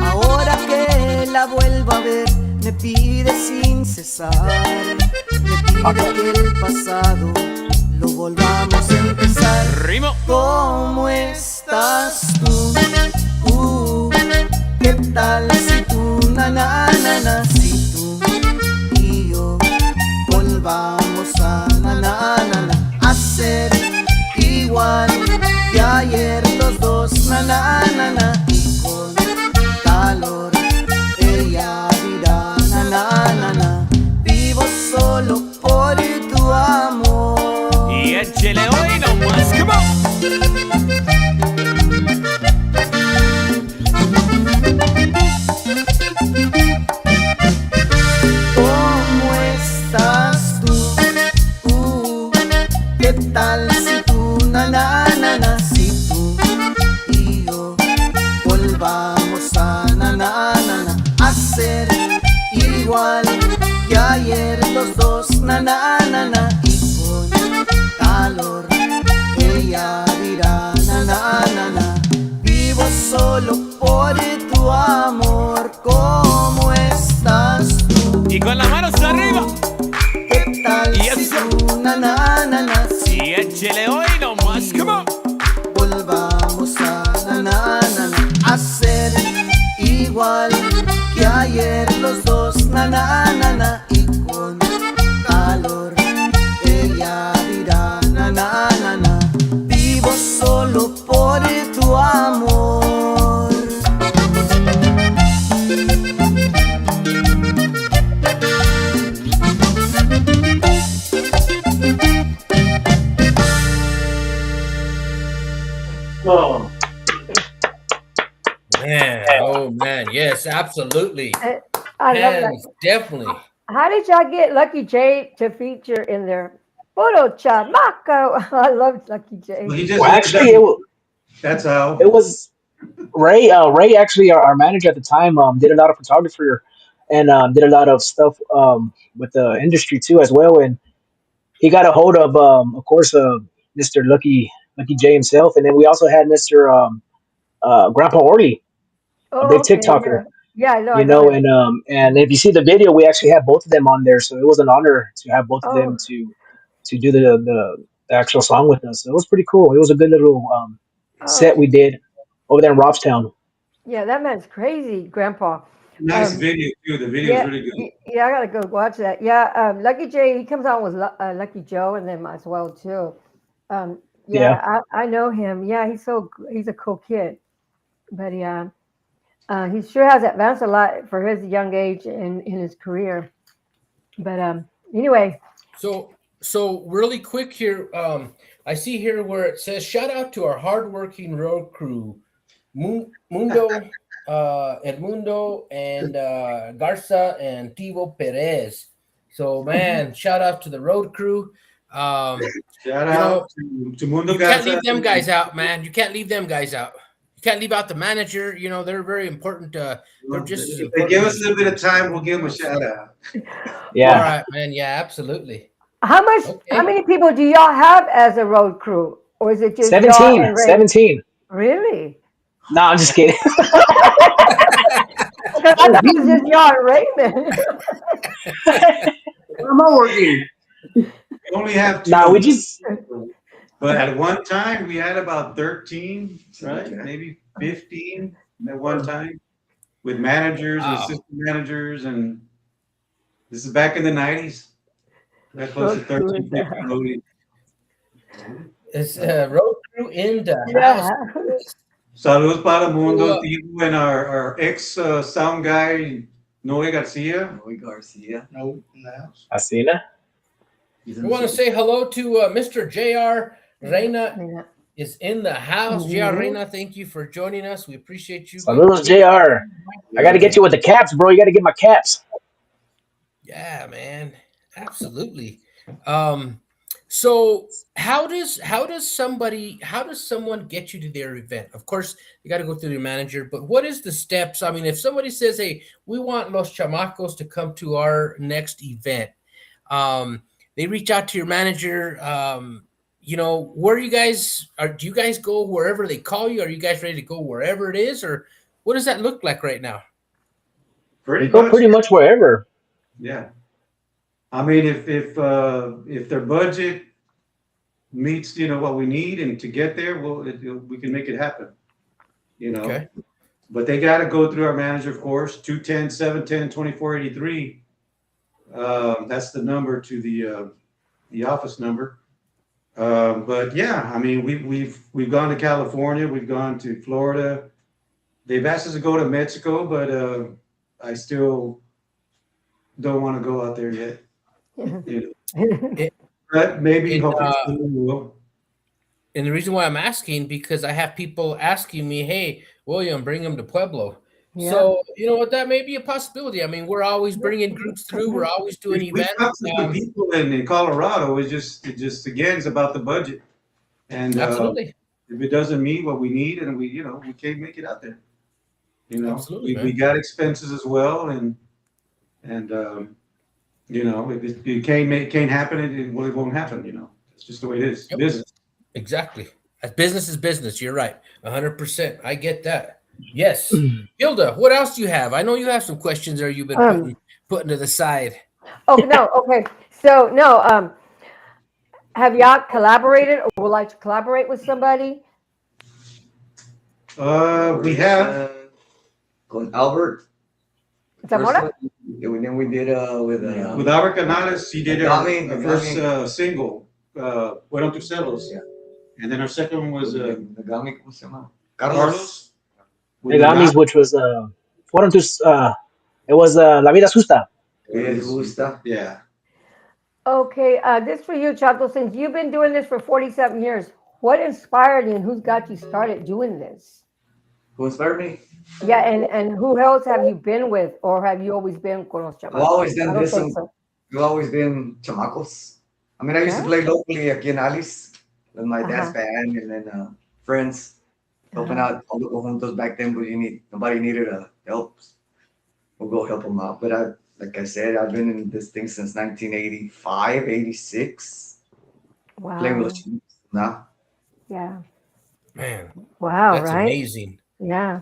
S9: Ahora que la vuelvo a ver, me pide sin cesar, me pide que el pasado lo volvamos a empezar.
S1: Rimo.
S9: ¿Cómo estás tú? ¿Qué tal si tú, si tú y yo volvamos a hacer igual que ayer los dos, y con calor ella dirá, vivo solo por tu amor.
S1: Y échele hoy nomás, come on.
S9: ¿Cómo estás tú? ¿Qué tal si tú, si tú y yo volvamos a hacer igual que ayer los dos, y con calor ella dirá, vivo solo por tu amor. ¿Cómo estás tú?
S1: Y con las manos arriba.
S9: ¿Qué tal
S1: Y
S9: si
S1: eso.
S9: tú, si
S1: Y échele hoy nomás, come on.
S9: volvamos a hacer igual que ayer los dos, y con calor ella dirá, vivo solo por tu amor.
S10: Oh,
S3: Man, oh man, yes, absolutely.
S4: I love that.
S3: Hands, definitely.
S4: How did y'all get Lucky J to feature in there? Puro chamaco. I love Lucky J.
S5: Well, he just
S10: well,
S5: lives
S10: actually,
S5: up. That's how.
S10: it was Ray. Ray actually, our manager at the time, did a lot of photographer and did a lot of stuff with the industry too as well. And he got a hold of course, Mr. Lucky J himself, and then we also had Mr. Grandpa Orly, a
S4: Oh,
S10: big
S4: okay,
S10: TikToker,
S4: yeah. Yeah, I know him.
S10: and if you see the video, we actually have both of them on there, so it was an honor to have both of them
S4: Oh,
S10: to do the actual song with us. So it was pretty cool. It was a good little
S4: oh,
S10: set we did over there in Robstown.
S4: yeah, that man's crazy, Grandpa.
S5: Nice
S4: Um,
S5: video too. The video is
S4: yeah,
S5: really good.
S4: yeah, I gotta go watch that. Yeah, Lucky J, he comes on with Lucky Joe and them as well too. Um,
S10: Yeah,
S4: yeah, I know him. Yeah, he's a cool kid. But yeah, he sure has advanced a lot for his young age in his career. But anyway,
S3: So really quick here, I see here where it says shout out to our hardworking road crew, Mundo, Edmundo, and Garza and Tivo Perez. So man, shout out to the road crew.
S5: Shout
S3: You know,
S5: out to Mundo
S3: you can't
S5: Garza.
S3: leave them guys out, man. You can't leave them guys out. You can't leave out the manager. You know, they're very important. They're just as
S5: If they give
S3: important.
S5: us a little bit of time, we'll give them a shout out.
S3: All
S10: yeah.
S3: right, man. Yeah, absolutely.
S4: how
S3: Okay.
S4: many people do y'all have as a road crew, or is it just y'all
S10: 17,
S4: and Ray?
S10: 17.
S4: Really?
S10: No, I'm just kidding.
S4: Because I thought it was just y'all and Raymond.
S8: Where am I working?
S5: We only have two.
S10: No, we just
S5: But at one time, we had about 13, right? Maybe 15 at one time with managers and
S3: Wow.
S5: assistant managers. And this is back in the 90s. That close to 13, 15 loading.
S3: It's road crew in the
S4: Yeah.
S3: house.
S5: Saludos para Mundo,
S3: Well,
S5: Tivo, and our ex sound guy, Noe Garcia.
S6: Roy Garcia.
S7: No, in the house.
S10: Asina.
S6: He's
S3: we
S6: in
S3: want to
S6: the
S3: say hello to Mr. JR Reina
S4: Yeah.
S3: is in the house. JR
S4: Mhm.
S3: Reina, thank you for joining us. We appreciate you.
S10: Saludos, JR. I got to get you with the caps, bro. You got to get my caps.
S3: Yeah, man. Absolutely. So how does someone get you to their event? Of course, you got to go through your manager, but what is the steps? I mean, if somebody says, "Hey, we want Los Chamacos to come to our next event," they reach out to your manager. where you guys are? Do you guys go wherever they call you? Are you guys ready to go wherever it is, or what does that look like right now?
S5: Pretty
S10: We go
S5: much.
S10: pretty much wherever.
S5: Yeah. I mean, if their budget meets, what we need, and to get there, we can make it happen.
S3: Okay.
S5: But they got to go through our manager, of course. 210 710 2483. That's the number to the office number. But yeah, I mean, we've gone to California, we've gone to Florida. They've asked us to go to Mexico, but I still don't want to go out there yet. But maybe, hopefully, we will.
S3: And the reason why I'm asking, because I have people asking me, "Hey, William, bring them to Pueblo."
S4: Yeah.
S3: So that may be a possibility. I mean, we're always bringing groups through. We're always doing
S5: We
S3: events.
S5: talked to some people in Colorado. It just again, it's about the budget, and
S3: Absolutely.
S5: if it doesn't meet what we need, and we can't make it out there.
S3: Absolutely,
S5: we got expenses as well, and if it can't happen, it won't happen. It's just the way it is.
S3: Yep.
S5: Business.
S3: Exactly. Business is business. You're right. 100%. I get that. Yes. Hilda, what else do you have? I know you have some questions there you've been putting to the side.
S4: Oh no. Okay. So no. Have y'all collaborated or would like to collaborate with somebody?
S5: We have.
S6: Con Albert.
S4: Zamora?
S6: Then we did with
S5: Albert Canales, he did our
S6: Gami.
S5: first single, Fueron tus celos.
S6: Yeah.
S5: And then our second one was
S6: Gami, ¿cómo se llama?
S5: Carlos.
S10: The Gamis, which was fueron tus it was La Vida Susta.
S5: Yeah.
S4: Okay. This for you, Chato. Since you've been doing this for 47 years, what inspired you and who's got you started doing this?
S6: Who inspired me?
S4: Yeah, and who else have you been with, or have you always been con los chamacos?
S6: I've always done
S4: I don't
S6: this.
S4: think so.
S6: We've always been chamacos. I mean, I used to play locally aquí in Alice with my dad's band, and then friends helping out all the conjuntos back then. But nobody needed help. We'll go help them out. But like I said, I've been in this thing since 1985, 86.
S4: Wow.
S6: Playing with the Chiefs now.
S4: Yeah.
S3: Man.
S4: Wow.
S3: That's
S4: right?
S3: amazing.
S4: Yeah.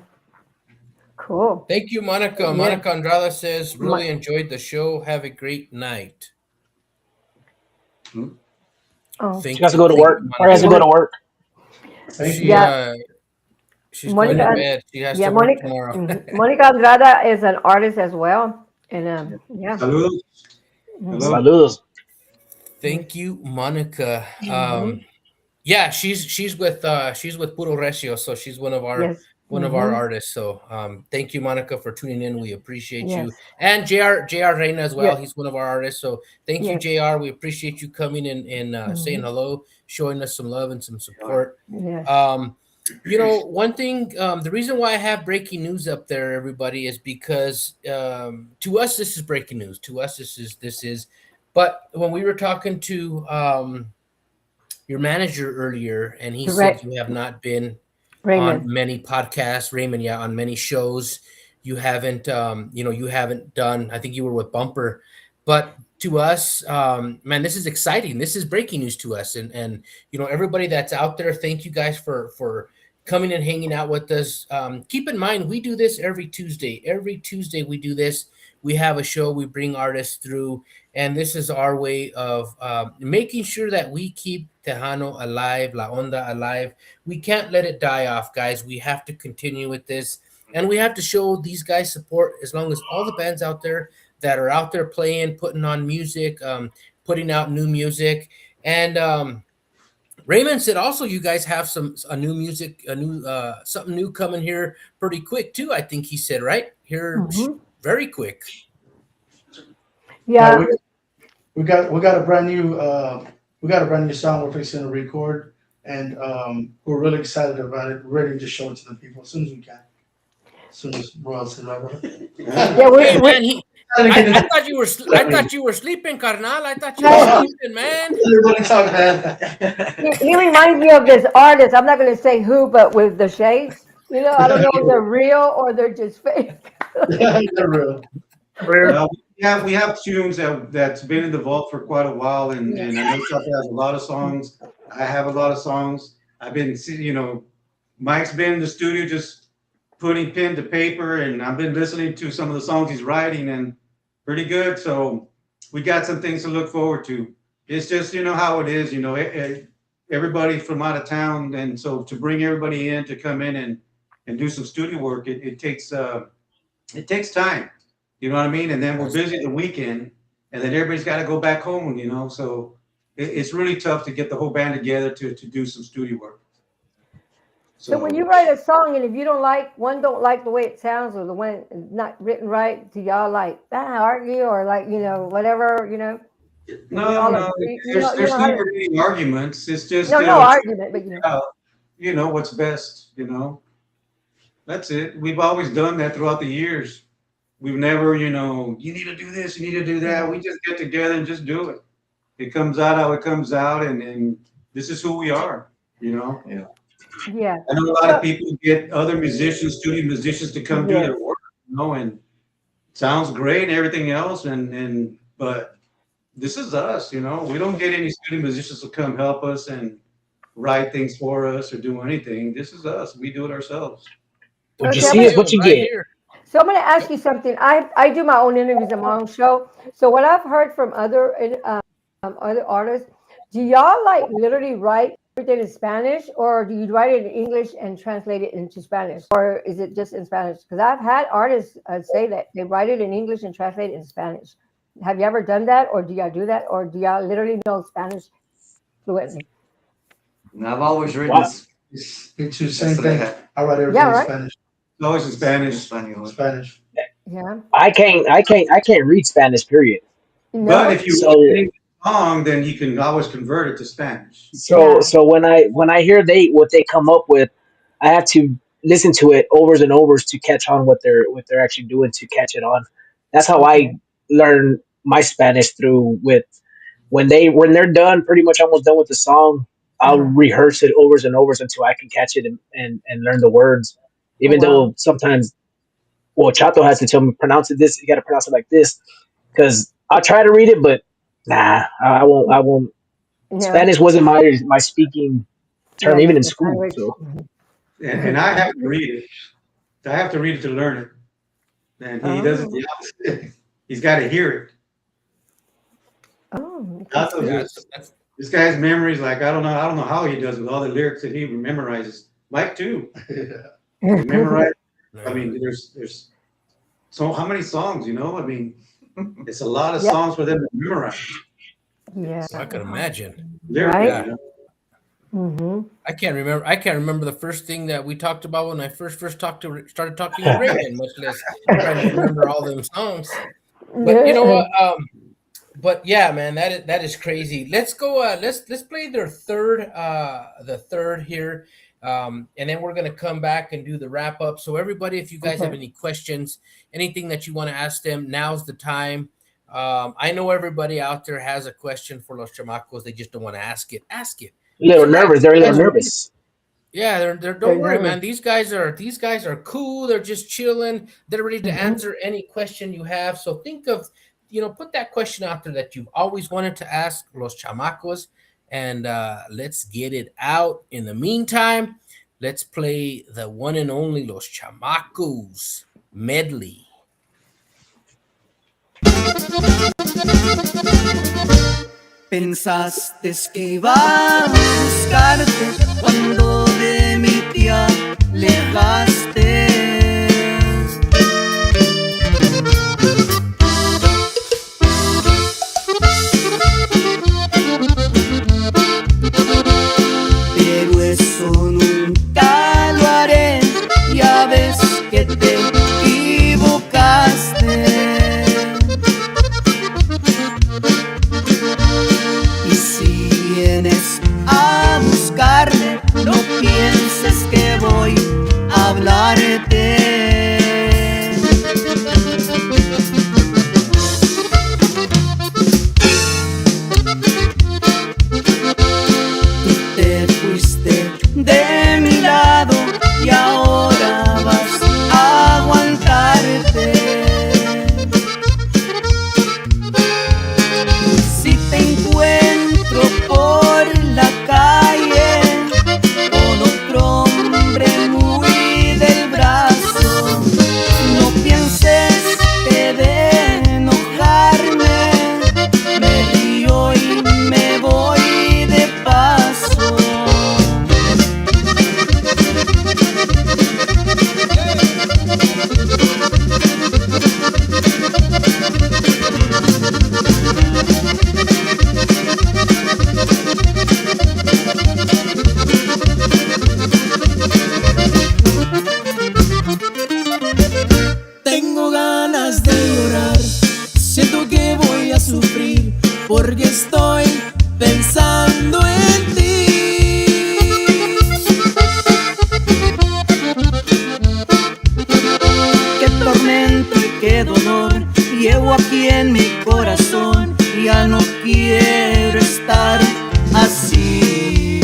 S4: Cool.
S3: Thank you, Monica.
S4: Yeah.
S3: Monica Andrada says, really enjoyed the show. Have a great night.
S4: Oh.
S10: She has to go to work. Or has to go to work.
S3: She's
S4: Monica,
S3: going to bed. She has to work tomorrow.
S4: Monica Andrada is an artist as well. And yeah.
S5: Saludos.
S10: Saludos.
S3: Thank you, Monica. Yeah, she's with Puro Recio, so she's one of our of our artists. So thank you, Monica, for tuning in. We appreciate you. And JR Reina as well. He's one of our artists. So thank you, JR. We appreciate you coming in and saying hello, showing us some love and some support. One thing, the reason why I have breaking news up there, everybody, is because to us this is breaking news. To us this is but when we were talking to your manager earlier, and he said you have not been on many podcasts, Raymond, on many shows. You haven't, you haven't done, I think you were with Bumper, but to us, man, this is exciting. This is breaking news to us. And everybody that's out there, thank you guys for coming and hanging out with us. Keep in mind, we do this every Tuesday. Every Tuesday we do this. We have a show, we bring artists through, and this is our way of making sure that we keep Tejano alive, La Onda alive. We can't let it die off, guys. We have to continue with this, and we have to show these guys support as long as all the bands out there that are out there playing, putting on music, putting out new music. And Raymond said also you guys have something new coming here pretty quick too, I think he said, right? Here very quick.
S4: Yeah.
S7: We got a brand new song we're fixing to record, and we're really excited about it. We're ready to show it to the people as soon as we can. As soon as Royal says
S3: I thought you were sleeping, carnal. I thought you were sleeping, man.
S7: Everybody talk, man.
S4: He reminds me of this artist. I'm not going to say who, but with the shades. I don't know if they're real or they're just fake.
S7: They're real.
S5: We have tunes that's been in the vault for quite a while, and I know Chaka has a lot of songs I have a lot of songs. I've been, Mike's been in the studio just putting pen to paper, and I've been listening to some of the songs he's writing, and pretty good. So we got some things to look forward to. It's just, how it is, everybody from out of town, and so to bring everybody in to come in and do some studio work, it takes time. You know what I mean? And then we're busy the weekend, and then everybody's got to go back home. So it's really tough to get the whole band together to do some studio work.
S4: So when you write a song, and if you don't like the way it sounds, or the one not written right, do y'all argue, or whatever?
S5: No, there's never any arguments. It's just
S4: no argument, but
S5: what's best. That's it. We've always done that throughout the years. We've never, you need to do this, you need to do that. We just get together and just do it. It comes out how it comes out, and this is who we are.
S6: Yeah.
S4: Yeah.
S5: I know a lot of people get other musicians, studio musicians, to come do their work, and it sounds great and everything else, but this is us, we don't get any studio musicians to come help us and write things for us or do anything. This is us. We do it ourselves.
S10: What you see is what you get.
S4: So I'm going to ask you something. I do my own interviews on my own show. So what I've heard from other artists, do y'all literally write everything in Spanish, or do you write it in English and translate it into Spanish, or is it just in Spanish? Because I've had artists say that they write it in English and translate it in Spanish. Have you ever done that, or do y'all do that, or do y'all literally know Spanish fluently?
S6: I've always written.
S7: Me too. Same thing. I write everything in Spanish.
S5: It's always in Spanish.
S7: Spanish.
S4: Yeah.
S10: I can't read Spanish. Period.
S4: No.
S5: But if you sing a song, then you can always convert it to Spanish.
S10: So when I hear what they come up with, I have to listen to it overs and overs to catch on what they're actually doing, to catch it on. That's how I learn my Spanish through with when they're done, pretty much almost done with the song. I'll rehearse it overs and overs until I can catch it and learn the words. Even though sometimes, Chato has to tell me, pronounce it this. You got to pronounce it like this, because I'll try to read it, but nah, I won't. Yeah. Spanish wasn't my speaking term even in school. So.
S5: And I have to read it. I have to read it to learn it. And he doesn't. He's got to hear it.
S4: Oh,
S5: this guy's memory is I don't know how he does with all the lyrics that he memorizes. Mike too. Memorize. I mean, there's so how many songs? I mean, it's a lot of songs for them to memorize.
S4: Yeah,
S3: I can imagine.
S4: Right?
S3: Yeah. I can't remember the first thing that we talked about when I first started talking to Raymond, much less trying to remember all them songs. But you know what? But yeah, man, that is crazy. Let's go. Let's play their the third here, and then we're gonna come back and do the wrap up. So everybody, if you guys have any questions, anything that you want to ask them, now's the time. I know everybody out there has a question for Los Chamacos. They just don't want to ask it. Ask it.
S10: A little nervous. They're a little nervous.
S3: Yeah, don't worry, man. These guys are cool. They're just chilling. They're ready to answer any question you have. So think of, put that question out there that you've always wanted to ask Los Chamacos, and let's get it out. In the meantime, let's play the one and only Los Chamacos medley.
S9: Pensaste que iba a buscarte cuando de mi te alejaste. Pero eso nunca lo haré, ya ves que te equivocaste. Y si vienes a buscarme, no pienses que voy a hablarte. Tú te fuiste de mi lado y ahora vas a aguantarte. Si te encuentro por la calle, aquí en mi corazón. Ya no quiero estar así.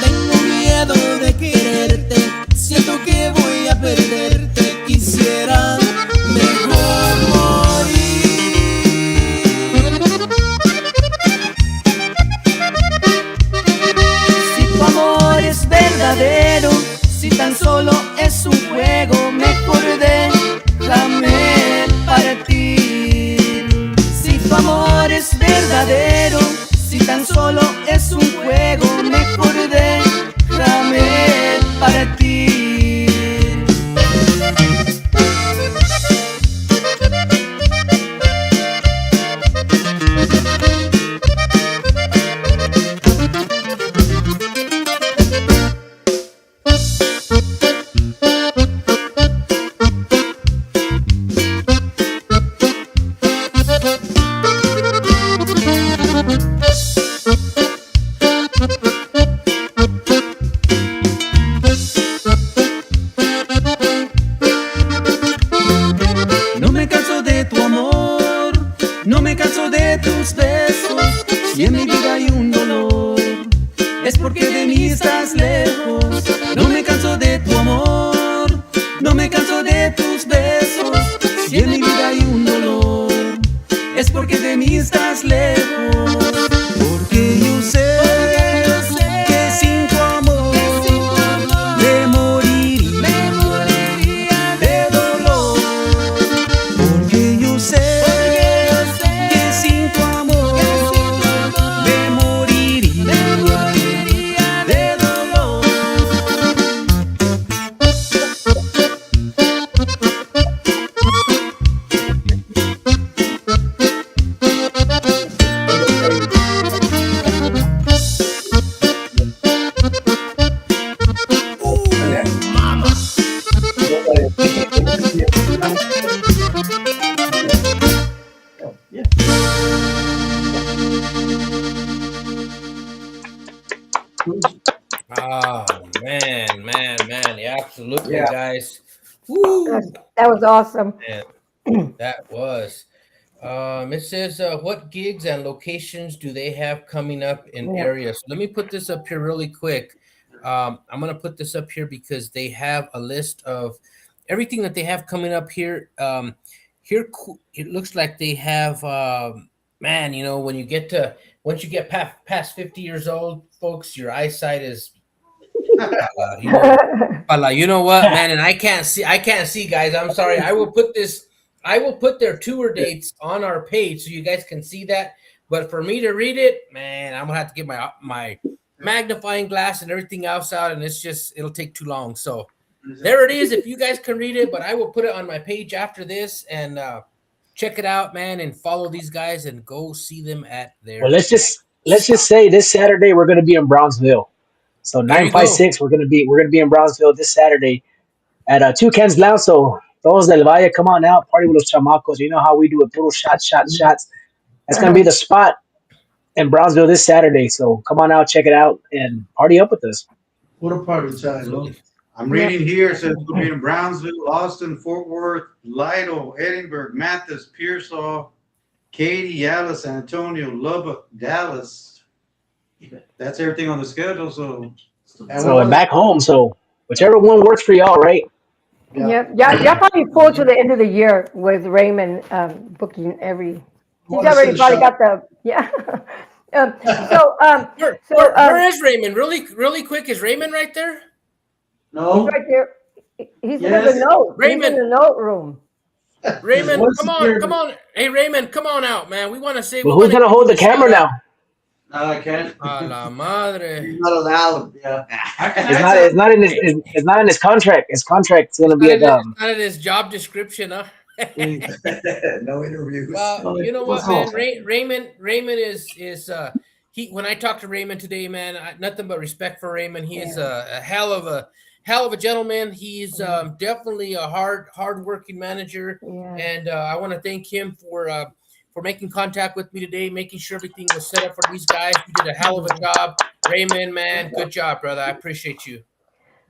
S9: Tengo miedo de quererte, siento que voy a perderte. Quisiera mejor morir. Si tu amor es verdadero, si tan solo es un juego, mejor déjame partir. Si tu amor es verdadero, si tan solo es un juego, mejor déjame partir. No me canso de tu amor, no me canso de tus besos. Si en mi vida hay un dolor, es porque de mí estás lejos. No me canso de tu amor, no me canso de tus besos. Si en mi vida hay un dolor, es porque de mí estás lejos. Porque yo sé que sin tu amor me moriría de dolor. Porque yo sé que sin tu amor me moriría de dolor.
S3: Oh man, yeah, absolutely,
S6: Yeah.
S3: guys. Woo,
S4: That was awesome.
S3: man, that was. It says, what gigs and locations do they have coming up in
S4: Yeah.
S3: areas? Let me put this up here really quick. I'm gonna put this up here because they have a list of everything that they have coming up here. Here, it looks like they have. Man, you know, when you get to once you get past 50 years old, folks, your eyesight is you know, you know what, man, and I can't see, guys. I'm sorry. I will put their tour dates on our page so you guys can see that. But for me to read it, man, I'm gonna have to get my magnifying glass and everything else out, and it'll take too long. So there it is. If you guys can read it, but I will put it on my page after this and check it out, man, and follow these guys and go see them at
S10: Well,
S3: their
S10: let's just
S3: spot.
S10: say this Saturday we're gonna be in Brownsville. So
S3: There
S10: nine
S3: you
S10: five
S3: go.
S10: six, we're gonna be in Brownsville this Saturday at Two Cans Lounge. So those del Valle, come on out, party with los chamacos. You know how we do it, puro shots, shots, shots. That's gonna be the spot in Brownsville this Saturday. So come on out, check it out, and party up with us.
S7: What a party time.
S3: Absolutely.
S5: I'm
S4: Yeah.
S5: reading here, it says we'll be in Brownsville, Austin, Fort Worth, Lido, Edinburgh, Mathis, Pearsall, Katy, Dallas, San Antonio, Lubbock, Dallas. That's everything on the schedule. So
S7: And
S10: So
S7: what
S10: and
S7: was
S10: back home. So whichever one works for y'all, right?
S7: yeah.
S4: Yeah, y'all probably full to the end of the year with Raymond booking every. He's
S7: Want to send
S4: already
S7: a
S4: probably
S7: shout?
S4: got the yeah. um, so um,
S3: Where,
S4: so
S3: where, where is Raymond? Really quick, is Raymond right there?
S4: he's
S7: No.
S4: right there. He's in
S7: Yes.
S4: the note. He's in
S3: Raymond,
S4: the note room.
S3: Raymond,
S7: Once
S3: come
S7: a
S3: on, come
S7: year.
S3: on. Hey, Raymond, come on out, man. We want to
S10: Well, who's gonna
S3: give
S10: hold
S3: you
S10: the
S3: a shout
S10: camera
S3: out.
S10: now?
S6: No, I can't.
S3: A la madre.
S6: He's not allowed. Yeah.
S10: It's not. It's not in his. It's not in his contract. His contract's gonna be at
S3: It's not in his job description, huh?
S6: No interviews.
S3: Well,
S7: No,
S3: you know
S7: what's
S3: what, man?
S7: wrong?
S3: Raymond is he. When I talked to Raymond today, man, nothing but respect for Raymond. He is a hell of a gentleman. He's definitely a hard working manager,
S4: Yeah.
S3: and I want to thank him for making contact with me today, making sure everything was set up for these guys. You did a hell of a job, Raymond. Man, good job, brother. I appreciate you.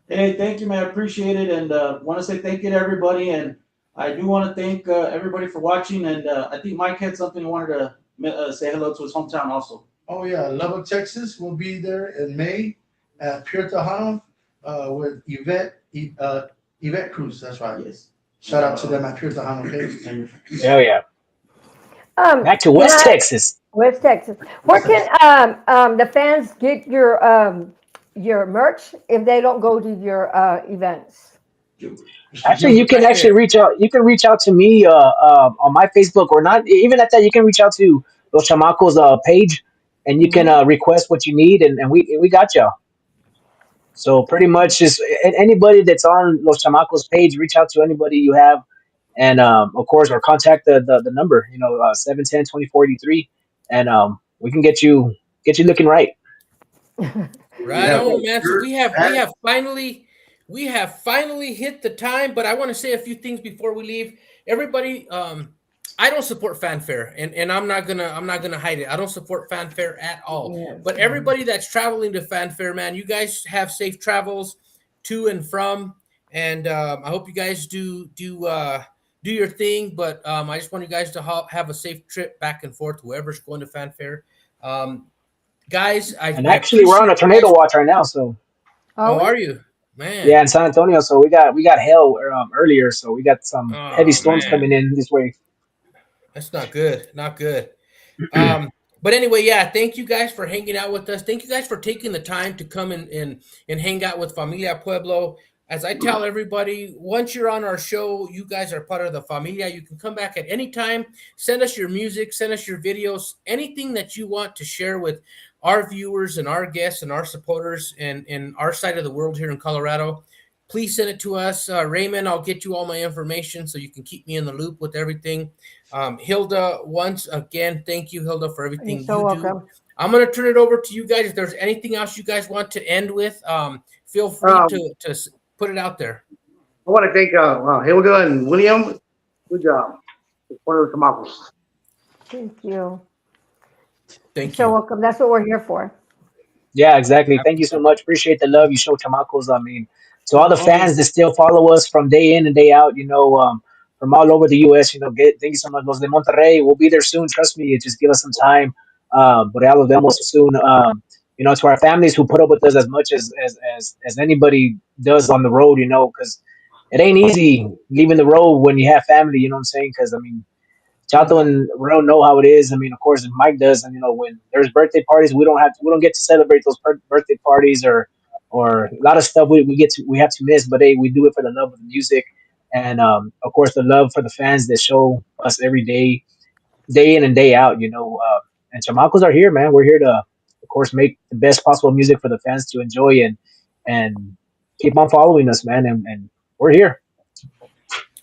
S11: Hey, thank you, man. I appreciate it, and want to say thank you to everybody. And I do want to thank everybody for watching. And I think Mike had something he wanted to say hello to his hometown also.
S7: Oh yeah, Lubbock, Texas. We'll be there in May at Pure Tejano with Yvette Cruz. That's right.
S11: Yes.
S7: Shout out to them at Pure Tejano. Okay.
S10: Hell yeah. Back to
S4: Can
S10: West
S4: I,
S10: Texas.
S4: West Texas, where can the fans get your merch if they don't go to your events?
S7: Mr.
S10: Actually, you
S7: Gilbert.
S10: can
S3: Right
S10: actually
S3: there.
S10: reach out. You can reach out to me on my Facebook, or not even at that. You can reach out to Los Chamacos page, and you can
S4: Hmm.
S10: request what you need, and we got you. So pretty much just anybody that's on Los Chamacos page, reach out to anybody you have, and of course, or contact the number, 710-2483, and we can get you looking right.
S3: Right
S5: Yeah,
S3: on, man. So
S5: sure.
S3: we have finally hit the time, but I want to say a few things before we leave. Everybody, I don't support fanfare, and I'm not gonna hide it. I don't support fanfare at all.
S4: Yes.
S3: But everybody that's traveling to fanfare, man, you guys have safe travels to and from, and I hope you guys do your thing. But I just want you guys to have a safe trip back and forth, whoever's going to fanfare. Um, Guys,
S10: And
S3: I
S10: actually, we're on
S3: appreciate
S10: a
S3: you
S10: tornado
S3: guys.
S10: watch right now, so
S4: Are
S3: Oh,
S4: we?
S3: are you?
S10: yeah,
S3: Man.
S10: in San Antonio. So we got hail earlier, so we got some heavy
S3: Oh,
S10: storms
S3: man.
S10: coming in this way.
S3: That's not good. Not good. Um, but anyway, yeah, thank you guys for hanging out with us. Thank you guys for taking the time to come and hang out with Familia Pueblo. As I tell everybody, once you're on our show, you guys are part of the Familia. You can come back at any time. Send us your music, send us your videos, anything that you want to share with our viewers and our guests and our supporters and in our side of the world here in Colorado. Please send it to us. Raymond, I'll get you all my information so you can keep me in the loop with everything. Hilda, once again, thank you, Hilda, for
S4: You're
S3: everything
S4: so
S3: you do.
S4: welcome.
S3: I'm going to turn it over to you guys. If there's anything else you guys want to end with, feel free
S8: Um,
S3: to put it out there.
S8: I want to thank Hilda and William. Good job. For the tomatoes.
S4: Thank you. You're
S3: Thank
S4: so
S3: you.
S4: welcome. That's what we're here for.
S10: Yeah, exactly. Thank you so
S3: Absolutely.
S10: much. Appreciate the love you show Chamacos. I mean, to all the
S11: Always.
S10: fans that still follow us from day in and day out, from all over the U.S., thank you so much. Los de Monterrey, we'll be there soon. Trust me. Just give us some time. But ya los vemos soon. To our families who put up with us as much as anybody does on the road, because it ain't easy leaving the road when you have family, you know what I'm saying? Because, I mean, Chato and Ro know how it is. I mean, of course, Mike does. And when there's birthday parties, we don't get to celebrate those birthday parties or a lot of stuff we have to miss. But hey, we do it for the love of the music, and of course the love for the fans that show us every day, day in and day out. And Chamacos are here, man. We're here to, of course, make the best possible music for the fans to enjoy and keep on following us, man. And we're here.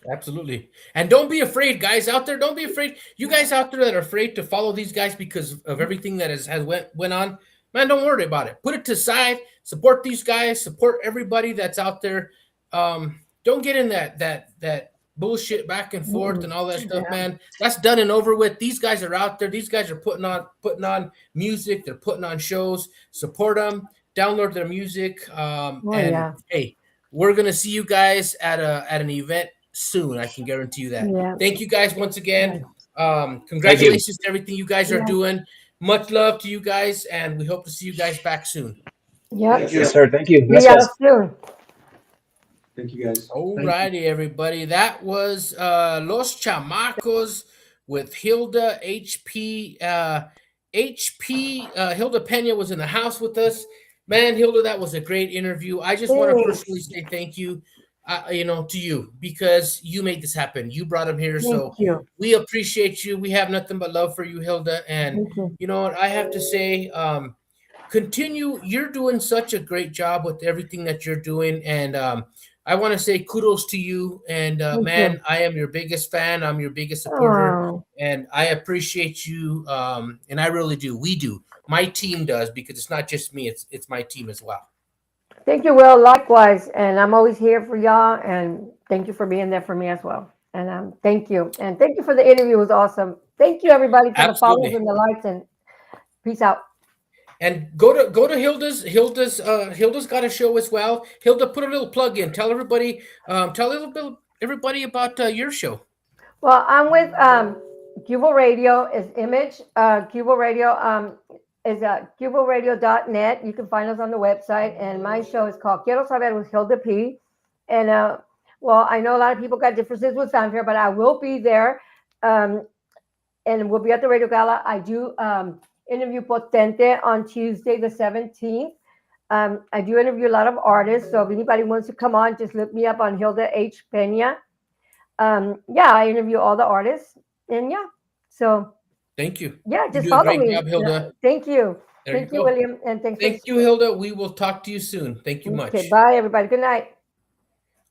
S3: Absolutely. And don't be afraid, guys out there. Don't be afraid. You guys out there that are afraid to follow these guys because of everything that has went on, man, don't worry about it. Put it to side. Support these guys. Support everybody that's out there. Don't get in that bullshit back and forth
S4: Mm-mm.
S3: and all that stuff,
S4: Yeah.
S3: man. That's done and over with. These guys are out there. These guys are putting on music. They're putting on shows. Support them. Download their music.
S4: Oh
S3: And
S4: yeah.
S3: hey, we're gonna see you guys at an event soon. I can guarantee you that.
S4: Yeah.
S3: Thank you guys once
S4: Yeah.
S3: again.
S10: Thank you.
S3: Congratulations to everything you guys are
S4: Yeah.
S3: doing. Much love to you guys, and we hope to see you guys back soon.
S11: Thank
S4: Yep.
S11: you.
S10: Yes, sir. Thank you.
S4: See
S10: Yes,
S4: y'all
S10: guys.
S4: soon.
S5: Thank you guys.
S7: Thank you.
S3: Alrighty, everybody. That was Los Chamacos with Hilda HP. Hilda Pena was in the house with us. Man, Hilda, that was a great interview. I just want to personally
S4: Thanks.
S3: say thank you, to you because you made this happen. You brought him here,
S4: Thank
S3: so
S4: you.
S3: we appreciate you. We have nothing but love for you, Hilda. And
S4: Thank you.
S3: you know what I have to say. Continue. You're doing such a great job with everything that you're doing, and I want to say kudos to you. And
S4: Thank
S3: man,
S4: you.
S3: I am your biggest fan. I'm your biggest supporter,
S4: Oh,
S3: and I appreciate you. And I really do. We do. My team does because it's not just me. It's my team as well.
S4: thank you, Will. Likewise. And I'm always here for y'all. And thank you for being there for me as well. And thank you. And thank you for the interview. It was awesome. Thank you, everybody, for the follows
S3: Absolutely.
S4: and the likes. And peace out.
S3: And go to Hilda's got a show as well. Hilda, put a little plug in. Tell everybody, tell a little bit everybody about your show.
S4: Well, I'm with Cubo Radio is Image. Cubo Radio is cuboradio.net. You can find us on the website. And my show is called Quiero Saber with Hilda P. And well, I know a lot of people got differences with fanfare, but I will be there. Um, and we'll be at the Radio Gala. I do interview Potente on Tuesday, the 17th. I do interview a lot of artists. So if anybody wants to come on, just look me up on Hilda H. Pena. Yeah, I interview all the artists, and yeah, so
S3: Thank you.
S4: yeah,
S3: You
S4: just
S3: do a
S4: follow
S3: great
S4: me.
S3: job, Hilda.
S4: Thank you.
S3: There you
S4: Thank you,
S3: go.
S4: William, and thanks
S3: Thank
S4: for
S3: you, Hilda. We will talk to you soon. Thank you
S4: okay,
S3: much.
S4: bye everybody. Good night.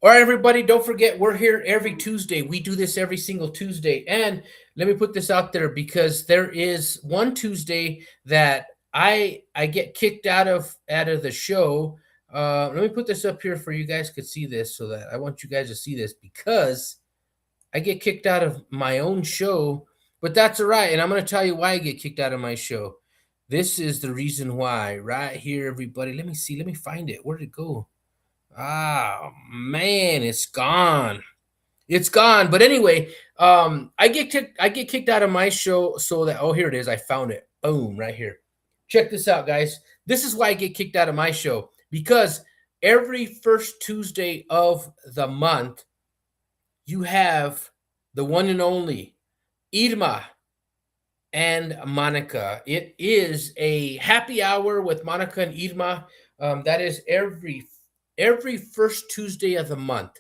S3: All right, everybody, don't forget we're here every Tuesday. We do this every single Tuesday. And let me put this out there because there is one Tuesday that I get kicked out of the show. Let me put this up here for you guys could see this so that I want you guys to see this because I get kicked out of my own show, but that's all right. And I'm going to tell you why I get kicked out of my show. This is the reason why right here, everybody. Let me see. Let me find it. Where did it go? Ah, man, it's gone. It's gone. But anyway, I get kicked out of my show so that here it is. I found it. Boom, right here. Check this out, guys. This is why I get kicked out of my show because every first Tuesday of the month, you have the one and only Irma and Monica. It is a happy hour with Monica and Irma. That is every first Tuesday of the month.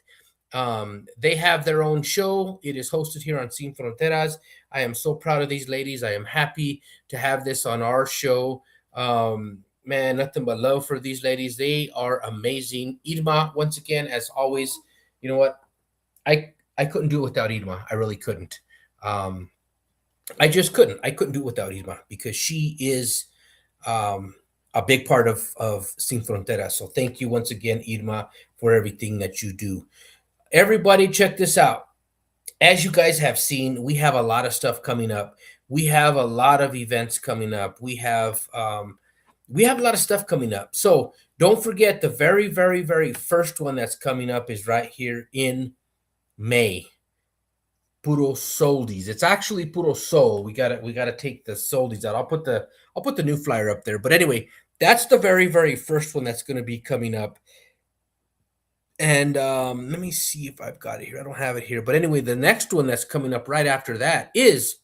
S3: They have their own show. It is hosted here on Sin Fronteras. I am so proud of these ladies. I am happy to have this on our show. Man, nothing but love for these ladies. They are amazing. Irma, once again, as always, you know what? I couldn't do it without Irma. I really couldn't. I just couldn't. I couldn't do it without Irma because she is a big part of Sin Fronteras. So thank you once again, Irma, for everything that you do. Everybody, check this out. As you guys have seen, we have a lot of stuff coming up. We have a lot of events coming up. We have a lot of stuff coming up. So don't forget the very, very, very first one that's coming up is right here in May. Puro Soldies. It's actually Puro Sol. We gotta take the Soldies out. I'll put the new flyer up there. But anyway, that's the very, very first one that's gonna be coming up. And let me see if I've got it here. I don't have it here. But anyway, the next one that's coming up right after that is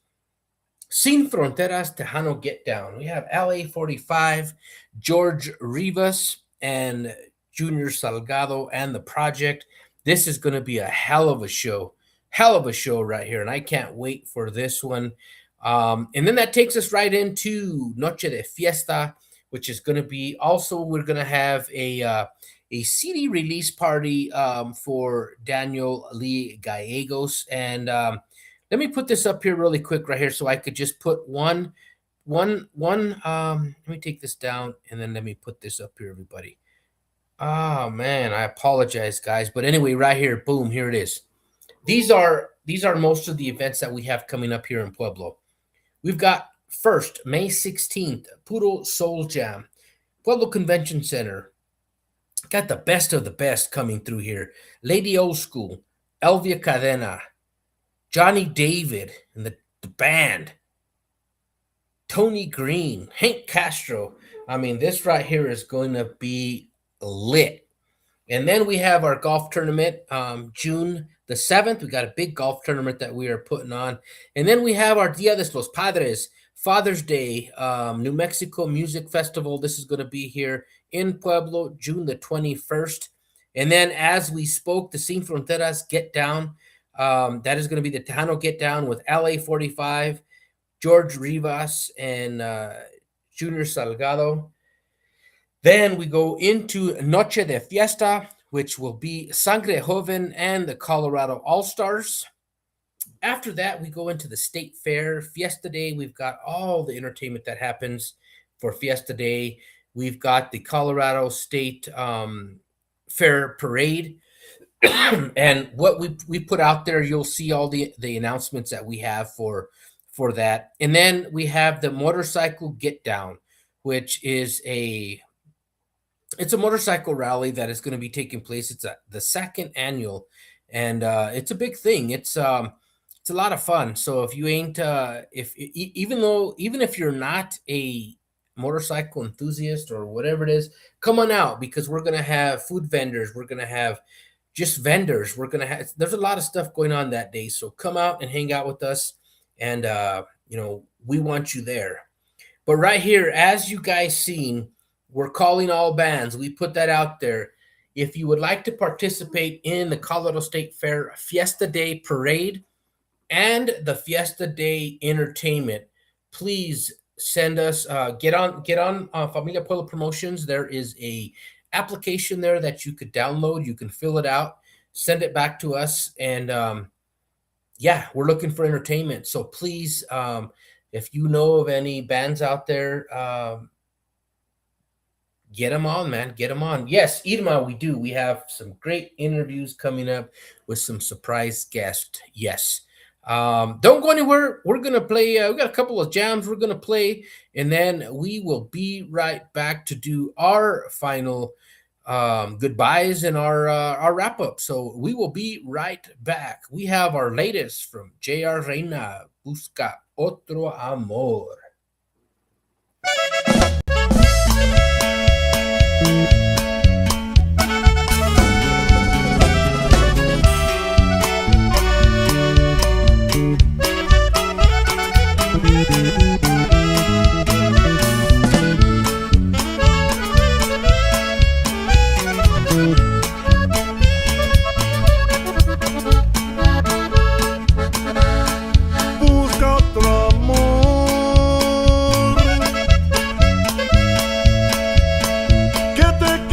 S3: Sin Fronteras Tejano Get Down. We have LA45, George Rivas, and Junior Salgado and the project. This is going to be a hell of a show. Hell of a show right here. And I can't wait for this one. And then that takes us right into Noche de Fiesta, which is going to be also, we're going to have a CD release party for Daniel Lee Gallegos. And let me put this up here really quick right here so I could just put one. Let me take this down and then let me put this up here, everybody. Oh man, I apologize, guys. But anyway, right here, boom, here it is. These are most of the events that we have coming up here in Pueblo. We've got first, May 16th, Puro Soul Jam, Pueblo Convention Center. Got the best of the best coming through here. Lady Old School, Elvia Cadena, Johnny David and the band, Tony Green, Hank Castro. I mean, this right here is going to be lit. And then we have our golf tournament, June the 7th. We got a big golf tournament that we are putting on. And then we have our Dia de los Padres, Father's Day, New Mexico Music Festival. This is going to be here in Pueblo, June the 21st. And then as we spoke, the Sin Fronteras Get Down. That is going to be the Tejano Get Down with LA45, George Rivas, and Junior Salgado. Then we go into Noche de Fiesta, which will be Sangre Joven and the Colorado All-Stars. After that, we go into the State Fair, Fiesta Day. We've got all the entertainment that happens for Fiesta Day. We've got the Colorado State Fair Parade. And what we put out there, you'll see all the announcements that we have for that. And then we have the Motorcycle Get Down, which is it's a motorcycle rally that is going to be taking place. It's the second annual, and it's a big thing. It's a lot of fun. So if you ain't even if you're not a motorcycle enthusiast or whatever it is, come on out, because we're gonna have food vendors. We're gonna have just vendors. We're gonna have There's a lot of stuff going on that day. So come out and hang out with us, and we want you there. But right here, as you guys seen, we're calling all bands. We put that out there. If you would like to participate in the Colorado State Fair Fiesta Day Parade and the Fiesta Day Entertainment, please send us, get on Familia Pueblo Promotions. There is a application there that you could download. You can fill it out, send it back to us, and yeah, we're looking for entertainment. So please, if you know of any bands out there, get them on, man. Get them on. Yes, Irma, we do. We have some great interviews coming up with some surprise guests. Yes. Don't go anywhere. We're going to play. We got a couple of jams we're going to play, and then we will be right back to do our final goodbyes and our wrap up. So we will be right back. We have our latest from J.R. Reina, Busca Otro Amor.
S2: Busca otro amor que te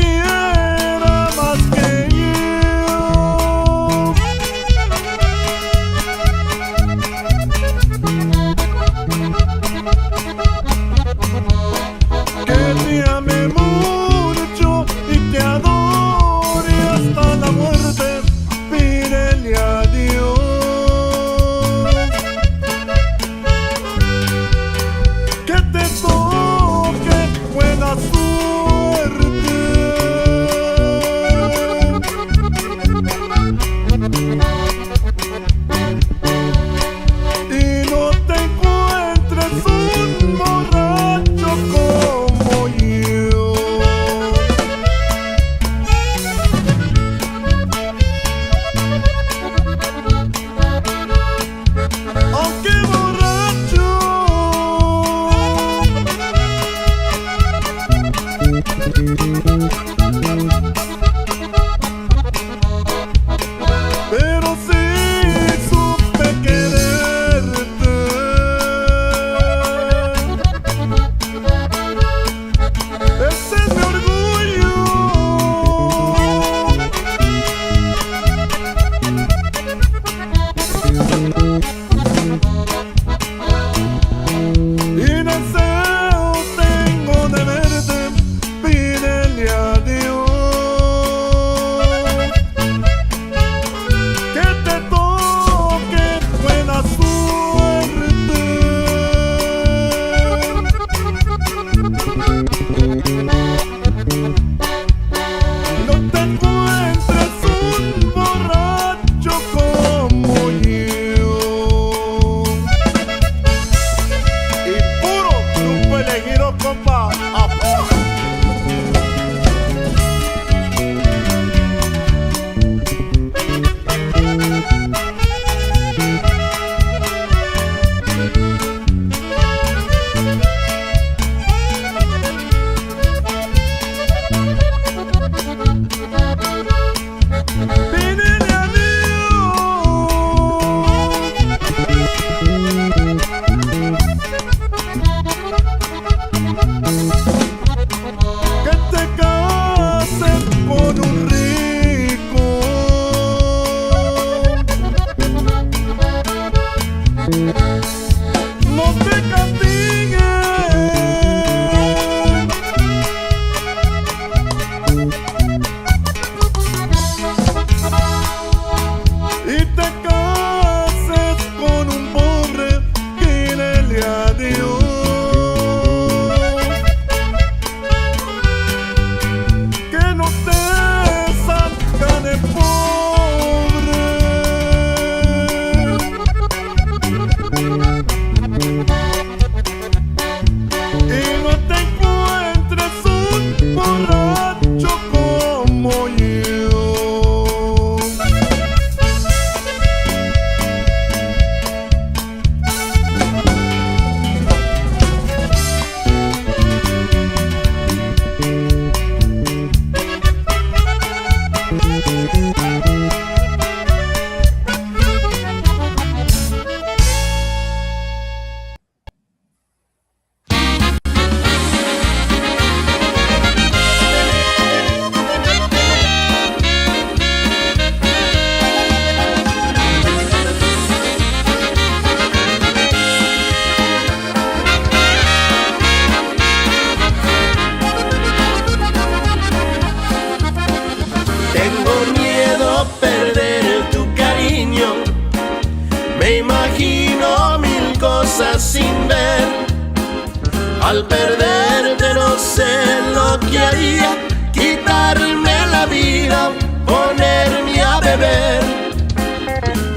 S2: Al perderte no sé lo que haría, quitarme la vida, ponerme a beber.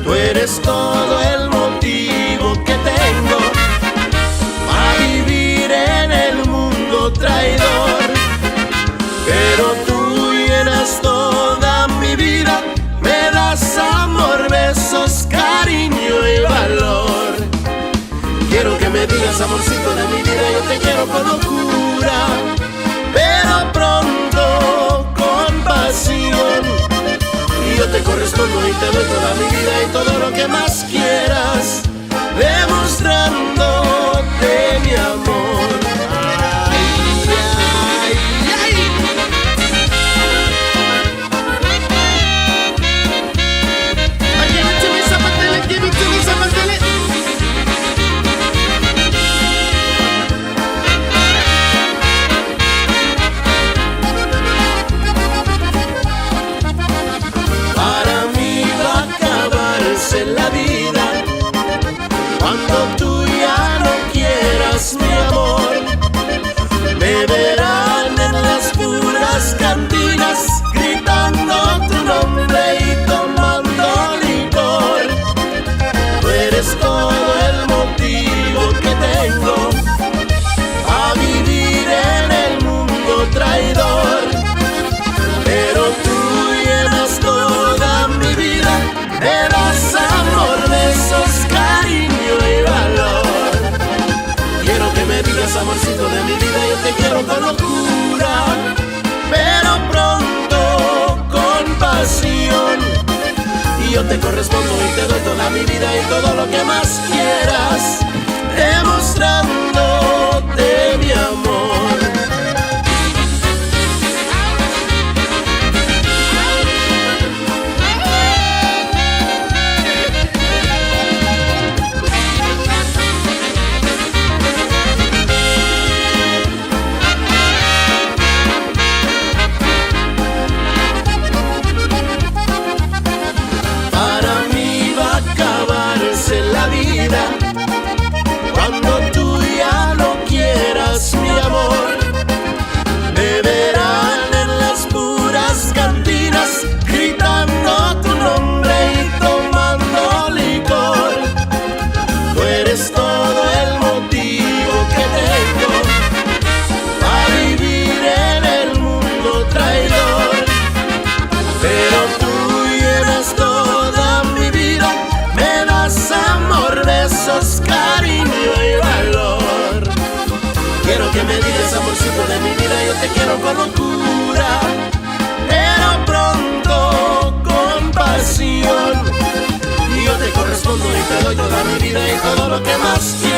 S2: Tú eres todo el motivo que tengo para vivir en el mundo traidor. Pero tú llenas toda mi vida, me das amor, besos, cariño y valor. Quiero que me digas, amorcito de mi vida, yo te quiero con locura, pero pronto con pasión. Y yo te correspondo y te doy toda mi vida y todo lo que más quieras, demostrándote mi amor. La vida cuando tú ya no quieras mi amor, me verán en las puras cantinas gritando tu nombre y tomando licor. Tú eres todo el motivo que tengo a vivir en el mundo traidor. Pero tú llenas toda mi vida, me das amor, besos, cariño y valor. Quiero que me digas, amorcito de mi vida, yo te quiero con locura, pero pronto con pasión. Y yo te correspondo y te doy toda mi vida y todo lo que más quieras, demostrándote mi amor. Cuando tú ya no quieras mi amor, me verán en las puras cantinas gritando tu nombre y tomando licor. Tú eres todo el motivo que tengo para vivir en el mundo traidor. Pero tú llenas toda mi vida, me das amor, besos, cariño y valor. Quiero que me digas, amorcito de mi vida, yo te quiero con locura, pero pronto con pasión. Y yo te correspondo y te doy toda mi vida y todo lo que más quiero,